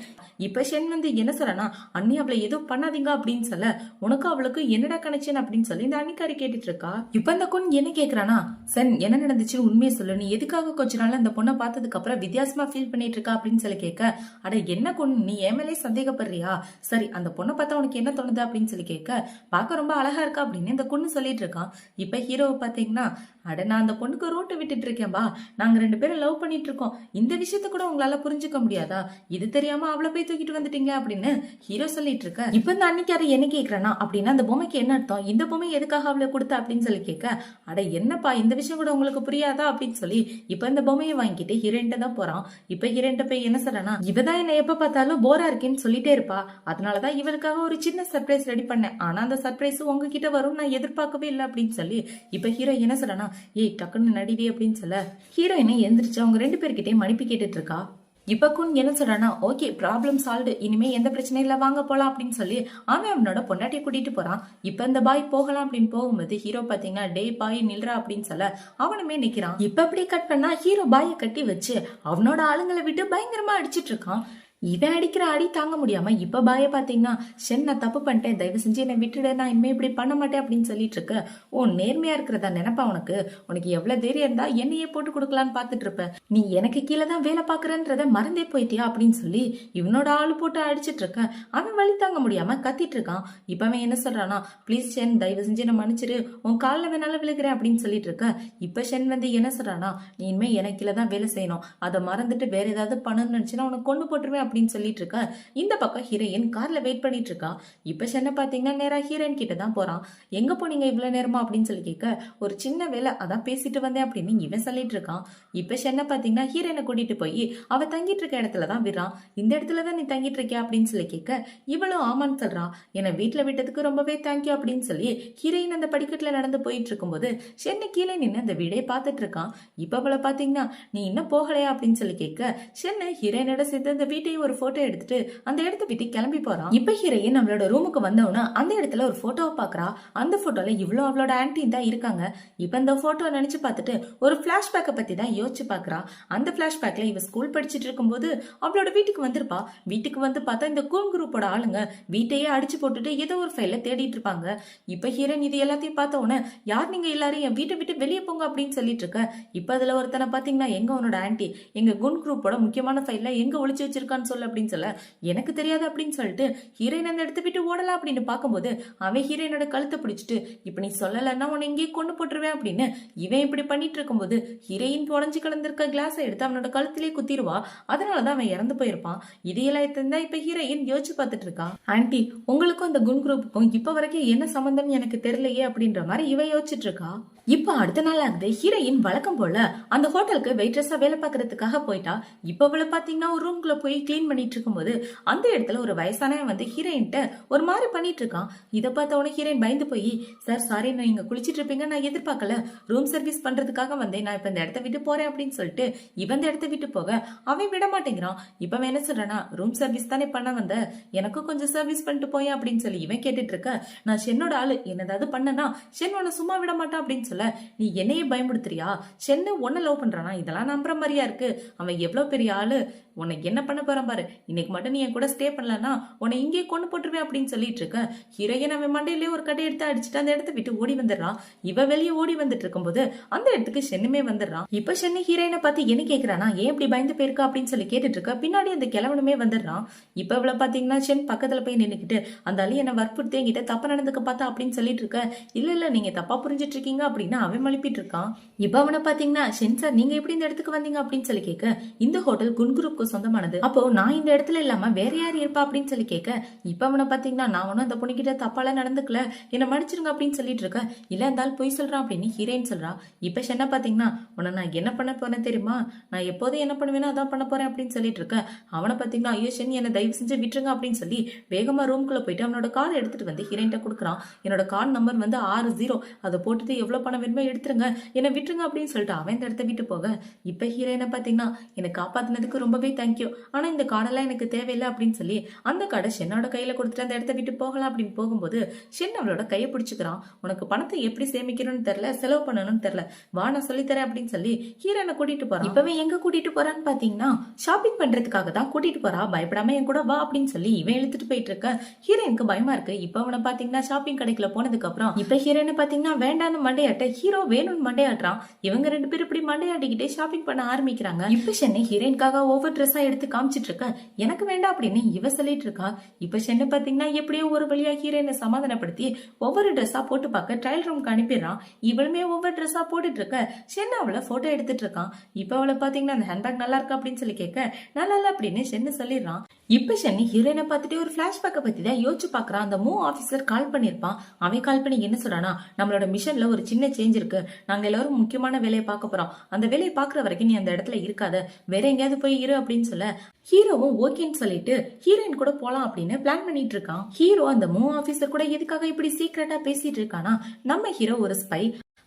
இப்ப ஷென் வந்து என்ன சொல்றானா, அண்ணி அவளை எதுவும் பண்ணாதீங்க அப்படின்னு சொல்ல, உனக்கு அவளுக்கு என்னடா கனெக்ஷன் அப்படின்னு சொல்லி இந்த அண்ணிக்காரி கேட்டுட்டு இருக்கா. இப்ப இந்த குன் என்ன கேக்குறானா, சென் என்ன நடந்துச்சுன்னு உண்மையை சொல்லு, நீ எதுக்காக கொஞ்ச நாள் அந்த பொண்ணை பார்த்ததுக்கு அப்புறம் வித்தியாசமா ஃபீல் பண்ணிட்டு இருக்கா அப்படின்னு சொல்லி கேட்க, அட என்ன குன் நீ ஏமலே சந்தேகப்படுறியா, சரி அந்த பொண்ணை பார்த்தா உனக்கு என்ன தோணுது அப்படின்னு சொல்லி கேட்க, பார்க்க ரொம்ப அழகா இருக்கா அப்படின்னு இந்த பொண்ணு சொல்லிட்டு இருக்கான். இப்ப ஹீரோவை பாத்தீங்கன்னா, அட நான் அந்த பொண்ணுக்கு ரோட்டு விட்டுட்டு இருக்கேன்பா, நாங்க ரெண்டு பேரும் லவ் பண்ணிட்டு இருக்கோம், இந்த விஷயத்த கூட உங்களால புரிஞ்சுக்க முடியாதா, இது தெரியாம அவளை போய் தூக்கிட்டு வந்துட்டீங்க அப்படின்னு ஹீரோ சொல்லிட்டு இருக்க. இப்ப இந்த அன்னைக்கார என்ன கேக்குறானா அப்படின்னா, அந்த பொம்மைக்கு என்ன அர்த்தம், இந்த பொம்மை எதுக்காக அவளை கொடுத்த அப்படின்னு சொல்லி கேட்க, அட என்னப்பா இந்த விஷயம் கூட உங்களுக்கு புரியாதா அப்படின்னு சொல்லி இப்ப இந்த பொம்மையை வாங்கிட்டு ஹீரோயின்ட்ட தான் போறான். இப்ப ஹீரோயின்ட்ட போய் என்ன சொல்றானா, இவதான் என்ன எப்ப பார்த்தாலும் போரா இருக்கேன்னு சொல்லிட்டே இருப்பா, அதனாலதான் இவளுக்காக ஒரு சின்ன சர்ப்ரைஸ் ரெடி பண்ணேன், ஆனா அந்த சர்ப்ரைஸ் உங்ககிட்ட வரும் நான் எதிர்பார்க்கவே இல்லை அப்படின்னு சொல்லி இப்ப ஹீரோ என்ன சொல்றானா, ஏய் டக்குன்னு நடிடி அப்படின்னு சொல்ல ஹீரோயினை எந்திரிச்சு அவங்க ரெண்டு பேர்கிட்டே மன்னிப்பு கேட்டுட்டு இருக்கா. இப்ப குன் என்ன சொல்றானா, ஓகே ப்ராப்ளம் சால்வ்டு, இனிமே எந்த பிரச்சனையும் இல்ல, வாங்க போலாம் அப்படின்னு சொல்லி அவன் அவனோட பொண்டாட்டியை கூட்டிட்டு போறான். இப்ப இந்த பாய் போகலாம் அப்படின்னு போகும்போது ஹீரோ பாத்தீங்கன்னா, டே பாய் நில்றா அப்படின்னு சொல்ல அவனுமே நிக்கிறான். இப்ப அப்படி கட் பண்ணா ஹீரோ பாயை கட்டி வச்சு அவனோட ஆளுங்களை விட்டு பயங்கரமா அடிச்சிட்டு இருக்கான். இவன் அடிக்கிற அடி தாங்க முடியாம இப்ப பாய பாத்தீங்கன்னா, ஷென் நான் தப்பு பண்ணிட்டேன், தயவு செஞ்சு என்னை விட்டுட, நான் இனிமே இப்படி பண்ண மாட்டேன் அப்படின்னு சொல்லிட்டு இருக்க. ஓ நேர்மையா இருக்கிறதா நினைப்பா உனக்கு, உனக்கு எவ்வளவு தைரியம் இருந்தா என்னையே போட்டு கொடுக்கலான்னு பாத்துட்டு இருப்ப, நீ எனக்கு கீழே தான் வேலை பாக்குறன்றத மறந்தே போயிட்டியா அப்படின்னு சொல்லி இவனோட ஆளு போட்டு அடிச்சிட்டு இருக்க. அவன் வழி தாங்க முடியாம கத்திட்டு இருக்கான். இப்ப அவன் என்ன சொல்றானா, பிளீஸ் ஷென் தயவு செஞ்சு என்ன மன்னிச்சிரு, உன் காலில் வேணாலும் விழுகிறேன் அப்படின்னு சொல்லிட்டு இருக்க. இப்ப ஷென் வந்து என்ன சொல்றானா, நீ இனிமே எனக்கு கீழே தான் வேலை செய்யணும், அதை மறந்துட்டு வேற ஏதாவது பண்ணணும்னு நினைச்சுன்னா உனக்கு கொண்டு போட்டுருவேன் அப்படின்னு சொல்லிட்டு இருக்க. இந்த பக்கம் ஹீரோயின் கார்ல வெயிட் பண்ணிட்டு இருக்கா. இப்ப சென்னை பாத்தீங்கன்னா நேரா ஹீரோயின் கிட்ட தான் போறான். எங்க போனீங்க இவ்வளவு நேரமா அப்படின்னு சொல்லி கேட்க, ஒரு சின்ன வேலை அதான் பேசிட்டு வந்தேன் அப்படின்னு இவன் சொல்லிட்டு இருக்கான். இப்ப சென்னை பாத்தீங்கன்னா ஹீரோயினை கூட்டிட்டு போய் அவ தங்கிட்டு இருக்க இடத்துலதான் விடுறான். இந்த இடத்துலதான் நீ தங்கிட்டு இருக்கியா அப்படின்னு சொல்லி கேட்க, இவளும் ஆமான்னு சொல்றான். என்னை வீட்டுல விட்டதுக்கு ரொம்பவே தேங்க்யூ அப்படின்னு சொல்லி ஹீரோயின் அந்த படிக்கட்டுல நடந்து போயிட்டு இருக்கும்போது சென்னை கீழே நின்று அந்த வீடே பார்த்துட்டு இருக்கான். இப்ப அவளை பாத்தீங்கன்னா நீ இன்னும் போகலையா அப்படின்னு சொல்லி கேட்க, சென்னை ஹீரோயினோட சேர்த்து அந்த வீட்டையும் ஒரு போட்டோ எடுத்துட்டு அந்த இடத்த விட்டு கிளம்பி போறான். இப்ப ஹீரோயின் நம்மளோட ரூமுக்கு வந்தவன அந்த இடத்துல ஒரு போட்டோவை பாக்குறா. அந்த போட்டோல இவ்வளவு அவளோட ஆன்டியும் தான் இருக்காங்க. இப்ப இந்த போட்டோ நினைச்சு பார்த்துட்டு ஒரு பிளாஷ்பேக்கை பத்தி தான் யோசிச்சு பாக்குறா. அந்த பிளாஷ்பேக்ல இவ ஸ்கூல் படிச்சுட்டு இருக்கும்போது அவளோட வீட்டுக்கு வந்திருப்பா. வீட்டுக்கு வந்து பார்த்தா இந்த கூன் குரூப்போட ஆளுங்க வீட்டையே அடிச்சு போட்டுட்டு ஏதோ ஒரு ஃபைல தேடிட்டு இருப்பாங்க. இப்ப ஹீரோயின் இது எல்லாத்தையும் பார்த்த உடனே, யார் நீங்க எல்லாரும் என் வீட்டை விட்டு வெளியே போங்க அப்படின்னு சொல்லிட்டு இருக்க. இப்ப அதுல ஒருத்தனை பாத்தீங்கன்னா எங்க உன்னோட ஆன்டி எங்க குன் குரூப்போட முக்கியமான ஃபைல எங்க ஒளிச்சு வச்சிருக்கான்னு சொல்ல அப்படின்னு சொல்ல, எனக்கு தெரியாது அப்படின்னு சொல்லிட்டு ஹீரோயின் அந்த இடத்த விட்டு ஓடலாம் அப்படின்னு பார்க்கும்போது அவன் ஹீரோயினோட கழுத்தை பிடிச்சிட்டு, இப்ப நீ சொல்லலன்னா உன்னை எங்கேயே கொண்டு போட்டுருவேன் அப்படின்னு இவன் இப்படி பண்ணிட்டு இருக்கும்போது ஹீரோயின் உடஞ்சு கலந்திருக்க கிளாஸை எடுத்து அவனோட கழுத்திலே குத்திடுவா. அதனாலதான் அவன் இறந்து போயிருப்பான். இதையெல்லாம் தான் இப்ப ஹீரோயின் யோசிச்சு பார்த்துட்டு இருக்கா. ஆன்டி உங்களுக்கும் அந்த குன் குரூப்புக்கும் இப்ப வரைக்கும் என்ன சம்பந்தம் எனக்கு தெரியலையே அப்படின்ற மாதிரி இவ யோசிச்சுட்டு இருக்கா. இப்ப அடுத்த நாள் ஆகுது. ஹீரோயின் வழக்கம் போல அந்த ஹோட்டலுக்கு வெயிட்ரஸா வேலை பார்க்கறதுக்காக போயிட்டா. இப்ப அவளை பாத்தீங்கன்னா ஒரு ரூம்குள்ள போய் கிளீன் பண்ணிட்டு இருக்கும்போது அந்த இடத்துல ஒரு வயசானவன் வந்து ஹீரோயின்ட்ட ஒரு மாதிரி பண்ணிட்டு இருக்கான். இதை பார்த்த உடனே ஹீரோயின் பயந்து போய், சார் சாரி நான் இங்க குளிச்சிட்டு இருப்பீங்க, நான் எதிர்பார்க்கல, ரூம் சர்வீஸ் பண்றதுக்காக வந்தேன், நான் இப்ப இந்த இடத்த விட்டு போறேன் அப்படின்னு சொல்லிட்டு இவன் இந்த இடத்த விட்டு போக அவன் விட மாட்டேங்கிறான். இப்ப அவன் என்ன சொல்றானா, ரூம் சர்வீஸ் தானே பண்ண வந்த, எனக்கும் கொஞ்சம் சர்வீஸ் பண்ணிட்டு போய் அப்படின்னு சொல்லி இவன் கேட்டுட்டு இருக்க. நான் சென்னோட ஆளு, என்னதாவது பண்ணனா சென்னோட சும்மா விட மாட்டான் அப்படின்னு சொல்ல, நீ என்னையே பயமுடுத்துறியா, சென்னு உன்ன லவ் பண்றானா, இதெல்லாம் நம்புற மாதிரியா இருக்கு, அவன் எவ்வளவு பெரிய ஆளு, உனக்கு என்ன பண்ண போறான் பாரு, இன்னைக்கு மட்டும் நீ என் கூட ஸ்டே பண்ணலன்னா உன்னை இங்கே கொண்டு போட்டுருவேன் அப்படின்னு சொல்லிட்டு இருக்க. ஹீரோயின் அவன் மண்டையிலே ஒரு கடை எடுத்து அடிச்சுட்டு அந்த இடத்த விட்டு ஓடி வந்துடுறான். இவ வெளியே ஓடி வந்துட்டு இருக்கும்போது அந்த இடத்துக்கு சென்னுமே வந்துடுறான். இப்ப சென்னு ஹீரோயினை பார்த்து என்ன கேக்குறானா, ஏன் இப்படி பயந்து போயிருக்கா அப்படின்னு சொல்லி கேட்டுட்டு இருக்க. பின்னாடி அந்த கிழவனுமே வந்துடுறான். இப்ப இவ்வளவு பாத்தீங்கன்னா சென் பக்கத்துல போய் நின்னுக்கிட்டு, அந்த அள்ளி என்ன வற்புறுத்தி என்கிட்ட தப்பா நடந்துக்க பார்த்தா அப்படின்னு சொல்லிட்டு இருக்க. இல்ல இல்ல நீங்க தப்பா புரிஞ்சிட்டு இருக்கீங்க அப்படின்னு அவன் மழுப்பிட்டு இருக்கான். இப்ப அவனை பாத்தீங்கன்னா, சென் சார் நீங்க எப்படி இந்த இடத்துக்கு வந்தீங்க அப்படின்னு சொல்லி கேட்க, இந்த ஹோட்டல் குன் குரூப்க்கு சொந்தமானது, அப்போ நான் இந்த இடத்துல இல்லாம வேற யார் இருப்பா அப்படின்னு சொல்லி கேட்க. இப்ப அவனை பாத்தீங்கன்னா, நான் ஒன்னும் அந்த பொண்ணுகிட்ட தப்பால நடந்துக்கல, என்ன மன்னிச்சிருங்க அப்படின்னு சொல்லிட்டு இருக்க. இல்ல இருந்தாலும் பொய் சொல்றான் அப்படின்னு ஹீரோயின் சொல்றா. இப்ப சென்ன பாத்தீங்கன்னா, உன்னை நான் என்ன பண்ண போறேன் தெரியுமா, நான் எப்போதும் என்ன பண்ணுவேனோ அதான் பண்ண போறேன் அப்படின்னு சொல்லிட்டு இருக்க. அவனை பாத்தீங்கன்னா, ஐயோ சென் என்ன தயவு செஞ்சு விட்டுருங்க அப்படின்னு சொல்லி வேகமா ரூம்குள்ள போயிட்டு அவனோட கார்டை எடுத்துட்டு வந்து ஹீரோயின்ட்ட கொடுக்குறான். என்னோட கார்டு நம்பர் வந்து 60, அதை போட்டுட்டு எவ்வளவு பணம் வேணுமோ எடுத்துருங்க, என்ன விட்டுருங்க அப்படின்னு சொல்லிட்டு அவன் இந்த இடத்த விட்டு போக. இப்ப ஹீரோயினை பாத்தீங்கன்னா, என்னை காப்பாத்தினதுக்கு ரொம்பவே தேங்க்யூ, ஆனா இந்த கார்டெல்லாம் எனக்கு தேவையில்லை அப்படின்னு சொல்லி அந்த கார்டை ஷென்னோட கையில கொடுத்துட்டு அந்த இடத்த விட்டு போகலாம் அப்படின்னு போகும்போது ஷென் அவளோட கையை பிடிச்சுக்கிறான். உனக்கு பணத்தை எப்படி சேமிக்கணும்னு தெரியல, செலவு பண்ணணும்னு தெரியல, வா நான் சொல்லித்தரேன் அப்படின்னு சொல்லி ஹீரோனை கூட்டிட்டு போறான். இப்பவே எங்க கூட்டிட்டு போறான்னு பாத்தீங்கன்னா, ஷாப்பிங் பண்றதுக்காக தான் கூட்டிட்டு போறா. பயப்படாம என் கூட வா அப்படின்னு சொல்லி இவன் இழுத்துட்டு போயிட்டு இருக்க. ஹீரோயினுக்கு பயமா இருக்கு. இப்ப அவனை பாத்தீங்கன்னா ஷாப்பிங் கடைக்குள்ள போனதுக்கு அப்புறம் இப்ப ஹீரோயினை பாத்தீங்கன்னா வேண்டான்னு மண்டையாட்ட, ஹீரோ வேணும்னு மண்டையாடுறான். இவங்க ரெண்டு பேரும் இப்படி மண்டையாட்டிக்கிட்டே ஷாப்பிங் பண்ண ஆரம்பிக்கிறாங்க. இப்ப சென்னை ஹீரோயின்காக ஒவ்வொரு ட்ரெஸ்ஸா எடுத்து காமிச்சிட்டு இருக்க. எனக்கு வேண்டாம் அப்படின்னு இவ சொல்லிட்டு இருக்கா. இப்ப சென்னை பாத்தீங்கன்னா எப்படியோ ஒரு வழியா ஹீரோயினை சமாதானப்படுத்தி ஒவ்வொரு ட்ரெஸ்ஸா போட்டு பார்க்க ட்ரையல் ரூம்க்கு அனுப்பிடுறான். இவளுமே ஒவ்வொரு ட்ரெஸ்ஸா போட்டுட்டு இருக்க. சென்னை அவளை போட்டோ எடுத்துட்டு இருக்கான். இப்ப அவளை பாத்தீங்கன்னா அந்த ஹேண்ட்பேக் நல்லா இருக்கா அப்படின்னு சொல்லி கேட்க, நல்லா இல்ல அப்படின்னு சென்னை சொல்லிடுறான். இப்ப சென்னை ஹீரோயினை பார்த்துட்டு ஒரு பிளாஷ்பேக்கை பத்தி தான் யோசிச்சு பாக்குறான். அந்த மூவ் ஆபீசர் கால் பண்ணிருப்பான். அவன் கால் பண்ணி என்ன சொல்றானா, நம்மளோட மிஷன்ல ஒரு சின்ன சேஞ்ச் இருக்கு, நாங்க எல்லாரும் முக்கியமான வேலையை பார்க்க போறோம், அந்த வேலையை பாக்குற வரைக்கும் நீ அந்த இடத்துல இருக்காத, வேற எங்கேயாவது போய் இரு அப்படின்னு சொல்ல ஹீரோவும் ஓகேன்னு சொல்லிட்டு ஹீரோயின் கூட போலாம் அப்படின்னு பிளான் பண்ணிட்டு இருக்கான். ஹீரோ அந்த மூவ் ஆபீசர் கூட எதுக்காக இப்படி சீக்கிரட்டா பேசிட்டு இருக்கானா, நம்ம ஹீரோ ஒரு ஸ்பை,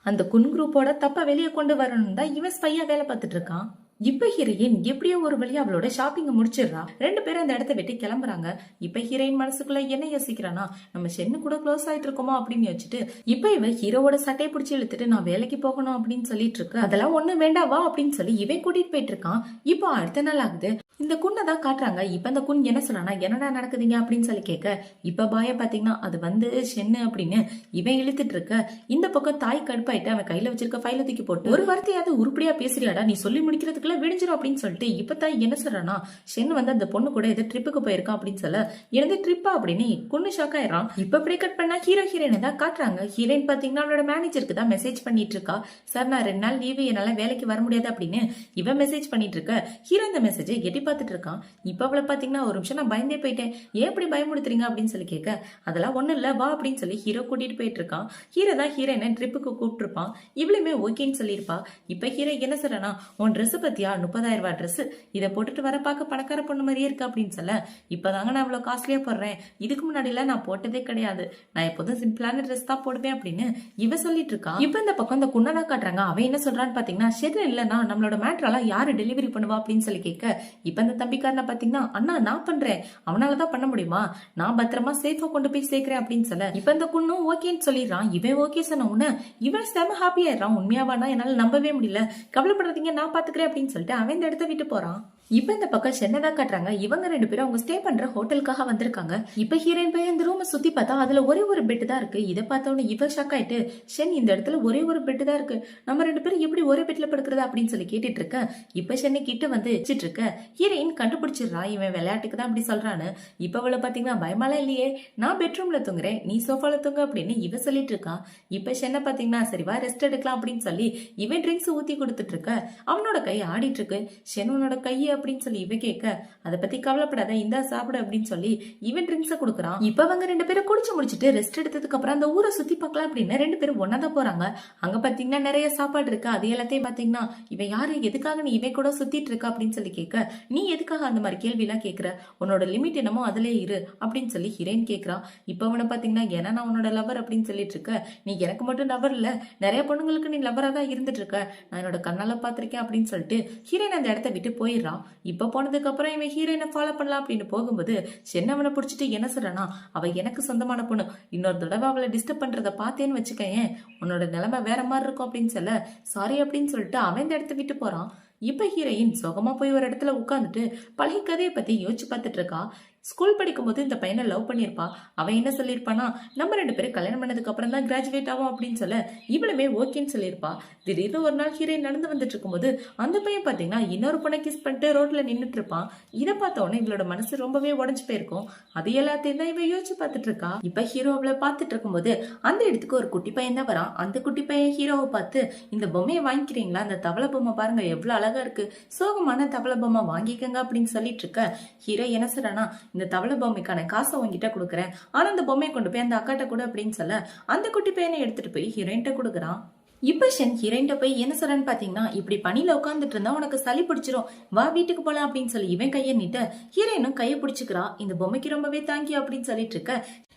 அந்த குன் குரூப்போட தப்ப வெளியே கொண்டு வரணும் தான் இவன் ஸ்பையா வேலை பார்த்துட்டு இருக்கான். இப்ப ஹீரோயின் எப்படியோ ஒரு வழியா அவளோட ஷாப்பிங்க முடிச்சிடுறா. ரெண்டு பேரும் அந்த இடத்த விட்டு கிளம்புறாங்க. இப்ப ஹீரோயின் மனசுக்குள்ள என்ன யோசிக்கிறானா, நம்ம சென்னு கூட க்ளோஸ் ஆயிட்டு இருக்கோமா அப்படின்னு யோசிச்சுட்டு இப்ப இவ ஹீரோவோட சட்டையை பிடிச்சி இழுத்துட்டு நான் வேலைக்கு போகணும் அப்படின்னு சொல்லிட்டு இருக்கு. அதெல்லாம் ஒண்ணு வேண்டாவா அப்படின்னு சொல்லி இவன் கூட்டிட்டு போயிட்டு இருக்கான். இப்போ அடுத்த நாள் ஆகுது. இந்த குண்ணை தான் காட்டுறாங்க. இப்ப இந்த குண் என்ன சொன்னா, என்னடா நடக்குதுங்க அப்படின்னு சொல்லி கேட்க, இப்ப பாய பாத்தீங்கன்னா அது வந்து சென்னு அப்படின்னு இவன் இழுத்துட்டு இருக்க. இந்த பக்கம் தாய் கடுப்பாயிட்டு அவன் கையில வச்சிருக்க ஃபைல தூக்கி போட்டு, ஒரு வார்த்தையாவது உருப்படியா பேசுறியாடா, நீ சொல்லி முடிக்கிறதுக்குள்ள அதுக்குள்ள விடிஞ்சிரும் அப்படின்னு சொல்லிட்டு இப்பதான் என்ன சொல்றானா, ஷென் வந்து அந்த பொண்ணு கூட ஏதோ ட்ரிப்புக்கு போயிருக்கான் அப்படின்னு சொல்ல, எனது ட்ரிப்பா அப்படின்னு குன்னு ஷாக் ஆயிரான். இப்ப அப்படியே கட் பண்ணா ஹீரோ ஹீரோயினை தான் காட்டுறாங்க. ஹீரோயின் பாத்தீங்கன்னா அவளோட மேனேஜருக்கு தான் மெசேஜ் பண்ணிட்டு இருக்கா. சார் நான் 2 நாள் லீவு, என்னால வேலைக்கு வர முடியாது அப்படின்னு இவன் மெசேஜ் பண்ணிட்டு இருக்க. ஹீரோ இந்த மெசேஜை எட்டி பார்த்துட்டு இருக்கான். இப்ப அவளை பாத்தீங்கன்னா ஒரு நிமிஷம் நான் பயந்தே போயிட்டேன், ஏன் இப்படி பயமுடுத்துறீங்க அப்படின்னு சொல்லி கேட்க, அதெல்லாம் ஒண்ணு இல்ல வா அப்படின்னு சொல்லி ஹீரோ கூட்டிட்டு போயிட்டு இருக்கான். ஹீரோ தான் ஹீரோயினை ட்ரிப்புக்கு கூப்பிட்டு இருப்பான். இவளுமே ஓகேன்னு சொல்லியிருப்பா. இப்ப ஹீரோ என்ன சொல்றனா, உன் ட்ரெஸ் பத்தியா 30,000 ரூபாய் ட்ரெஸ், இதை போட்டுட்டு வர பார்க்க பணக்கார பொண்ணு மாதிரியே இருக்கு அப்படின்னு சொல்ல, இப்பதாங்க நான் அவ்வளவு காஸ்ட்லியா போடுறேன், இதுக்கு முன்னாடில நான் போட்டதே கிடையாது, நான் எப்போதும் சிம்பிளான ட்ரெஸ் தான் போடுவேன் அப்படின்னு இவ சொல்லிட்டு இருக்கா. இப்ப இந்த பக்கம் இந்த குன்னதான் காட்டுறாங்க. அவன் என்ன சொல்றான்னு பாத்தீங்கன்னா, சரி இல்லன்னா நம்மளோட மேட்ரெல்லாம் யாரு டெலிவரி பண்ணுவா அப்படின்னு சொல்லி கேட்க, இப்ப இந்த தம்பிக்காரனை பாத்தீங்கன்னா, அண்ணா நான் பண்றேன், அவனாலதான் பண்ண முடியுமா, நான் பத்திரமா சேஃபா கொண்டு போய் சேர்க்கிறேன் அப்படின்னு சொல்ல, இப்ப இந்த குன்னும் ஓகேன்னு சொல்லிடுறான். இவன் ஓகே சொன்ன உடனே இவன் செம ஹாப்பி ஆயிடுறான். உண்மையாவானா என்னால நம்பவே முடியல, கவலைப்படாதீங்க நான் பாத்துக்கிறேன் அப்படின்னு சொல்லிட்டு அவன் இந்த இடத்த விட்டு போறான். இப்ப இந்த பக்கம் சென்னதா காட்டுறாங்க. இவங்க 2 பேரும் அவங்க ஸ்டே பண்ற ஹோட்டலுக்காக வந்திருக்காங்க. இப்ப ஹீரோயின் போய் அந்த ரூமை சுத்தி பார்த்தா அதுல ஒரே ஒரு பெட் தான் இருக்கு. இதை பார்த்தோன்னு இவ ஷாக் ஆயிட்டு, ஷென் இந்த இடத்துல ஒரே ஒரு பெட் தான் இருக்கு, நம்ம 2 பேரும் எப்படி ஒரே பெட்ல படுக்கிறதா அப்படின்னு சொல்லி கேட்டுட்டு இருக்க. இப்ப சென்னை கிட்ட வந்து வச்சிட்டு இருக்க. ஹீரோயின் கண்டுபிடிச்சிடுறா இவன் விளையாட்டுக்கு தான் அப்படி சொல்றான்னு. இப்ப அவளை பாத்தீங்கன்னா பயமாலாம் இல்லையே, நான் பெட்ரூம்ல தூங்குறேன், நீ சோஃபால தூங்க அப்படின்னு இவ சொல்லிட்டு இருக்கா. இப்ப சென்னை பாத்தீங்கன்னா சரி வா ரெஸ்ட் எடுக்கலாம் அப்படின்னு சொல்லி இவன் ட்ரிங்க்ஸ் ஊத்தி கொடுத்துட்டு இருக்க. அவனோட கை ஆடிட்டு இருக்கு. ஷென் உன்னோட கையை அப்படின்னு சொல்லி இவ கேட்க, அதை பத்தி கவலைப்படாத, இந்தா சாப்பிடு அப்படின்னு சொல்லி இவன் ட்ரிங்க்ஸ கொடுக்குறான். இப்ப அவங்க 2 பேரும் குடிச்சு முடிச்சுட்டு ரெஸ்ட் எடுத்ததுக்கு அப்புறம் அந்த ஊரை சுத்தி பார்க்கலாம் அப்படின்னு 2 பேரும் ஒன்னாதான் போறாங்க. அங்க பாத்தீங்கன்னா நிறைய சாப்பாடு இருக்கு. அது எல்லாத்தையும் பாத்தீங்கன்னா இவன் யாரு, எதுக்காக நீ இவன் கூட சுத்திட்டு இருக்க அப்படின்னு சொல்லி கேட்க, நீ எதுக்காக அந்த மாதிரி கேள்வி எல்லாம் கேட்கிற, உன்னோட லிமிட் என்னமோ அதுலயே இரு அப்படின்னு சொல்லி ஹீரோயின் கேட்கறான். இப்ப அவனை பாத்தீங்கன்னா ஏன்னா நான் உன்னோட லவர் அப்படின்னு சொல்லிட்டு இருக்க, நீ எனக்கு மட்டும் லவர் இல்ல, நிறைய பொண்ணுங்களுக்கு நீ லவரா தான் இருந்துட்டு இருக்க, நான் என்னோட கண்ணால பாத்திருக்கேன் அப்படின்னு சொல்லிட்டு ஹீரோயின் அந்த இடத்த விட்டு போயிடுறான். இப்ப போனதுக்கு அப்புறம் இவன் ஹீரோயினை ஃபாலோ பண்ணலாம் அப்படின்னு போகும்போது சென்னவனை பிடிச்சிட்டு என்ன சொல்றானா, அவ எனக்கு சொந்தமான பொண்ணு, இன்னொரு தடவை அவளை டிஸ்டர்ப் பண்றத பார்த்தேன்னு வச்சுக்கேன் உன்னோட நிலைமை வேற மாதிரி இருக்கும் அப்படின்னு சொல்ல, சாரி அப்படின்னு சொல்லிட்டு அவன் இந்த இடத்த விட்டு போறான். இப்ப ஹீரோயின் சுகமா போய் ஒரு இடத்துல உட்காந்துட்டு பழைய கதையை பத்தி யோசிச்சு பார்த்துட்டு இருக்கா. ஸ்கூல் படிக்கும் போது இந்த பையனை லவ் பண்ணிருப்பா. அவன் என்ன சொல்லியிருப்பானா, நம்ம 2 பேரும் கல்யாணம் பண்ணதுக்கு அப்புறம் தான் கிராஜுவேட் ஆகும் அப்படின்னு சொல்ல, இவளுமே ஓகேன்னு சொல்லியிருப்பா. திடீர்னு ஒரு நாள் ஹீரோயின் நடந்து வந்துட்டு இருக்கும்போது அந்த பையன் பாத்தீங்கன்னா இன்னொரு பொண்ணை கிஸ் பண்ணிட்டு ரோட்ல நின்றுட்டு இருப்பான். இதை பார்த்த உடனே இவளோட மனசு ரொம்பவே உடஞ்சு போயிருக்கும். அது எல்லாத்தையும் தான் இவ யோசிச்சு பார்த்துட்டு இருக்கா. இப்ப ஹீரோ அவளை பார்த்துட்டு இருக்கும்போது அந்த இடத்துக்கு ஒரு குட்டி பையன் தான் வரான். அந்த குட்டி பையன் ஹீரோவை பார்த்து, இந்த பொம்மையை வாங்கிக்கிறீங்களா, அந்த தவளை பொம்மை பாருங்க எவ்வளவு அழகா இருக்கு, சோகமான தவளை பொம்மை வாங்கிக்கங்க அப்படின்னு சொல்லிட்டு இருக்க. ஹீரோ என்ன சொல்றானா, இந்த தவளை பொம்மைக்கான காசை உங்ககிட்ட கொடுக்குறேன், ஆனா அந்த பொம்மையை கொண்டு போய் அந்த அக்காட்ட கூட அப்படின்னு சொல்ல, அந்த குட்டி பையனை எடுத்துட்டு போய் ஹீரோயின்ட்ட கொடுக்குறான். இப்ப ஷென் ஹீரோயின்ட்ட போய் என்ன சொல்றான்னு பாத்தீங்கன்னா, இப்படி பனியில உட்காந்துட்டு இருந்தா உனக்கு சளி பிடிச்சிரும், வா வீட்டுக்கு போலாம் அப்படின்னு சொல்லி இவன் கையை நீட்ட ஹீரோயினும் கையை பிடிச்சுக்கிறா. இந்த பொம்மைக்கு ரொம்பவே தாங்கி அப்படின்னு சொல்லிட்டு இருக்க.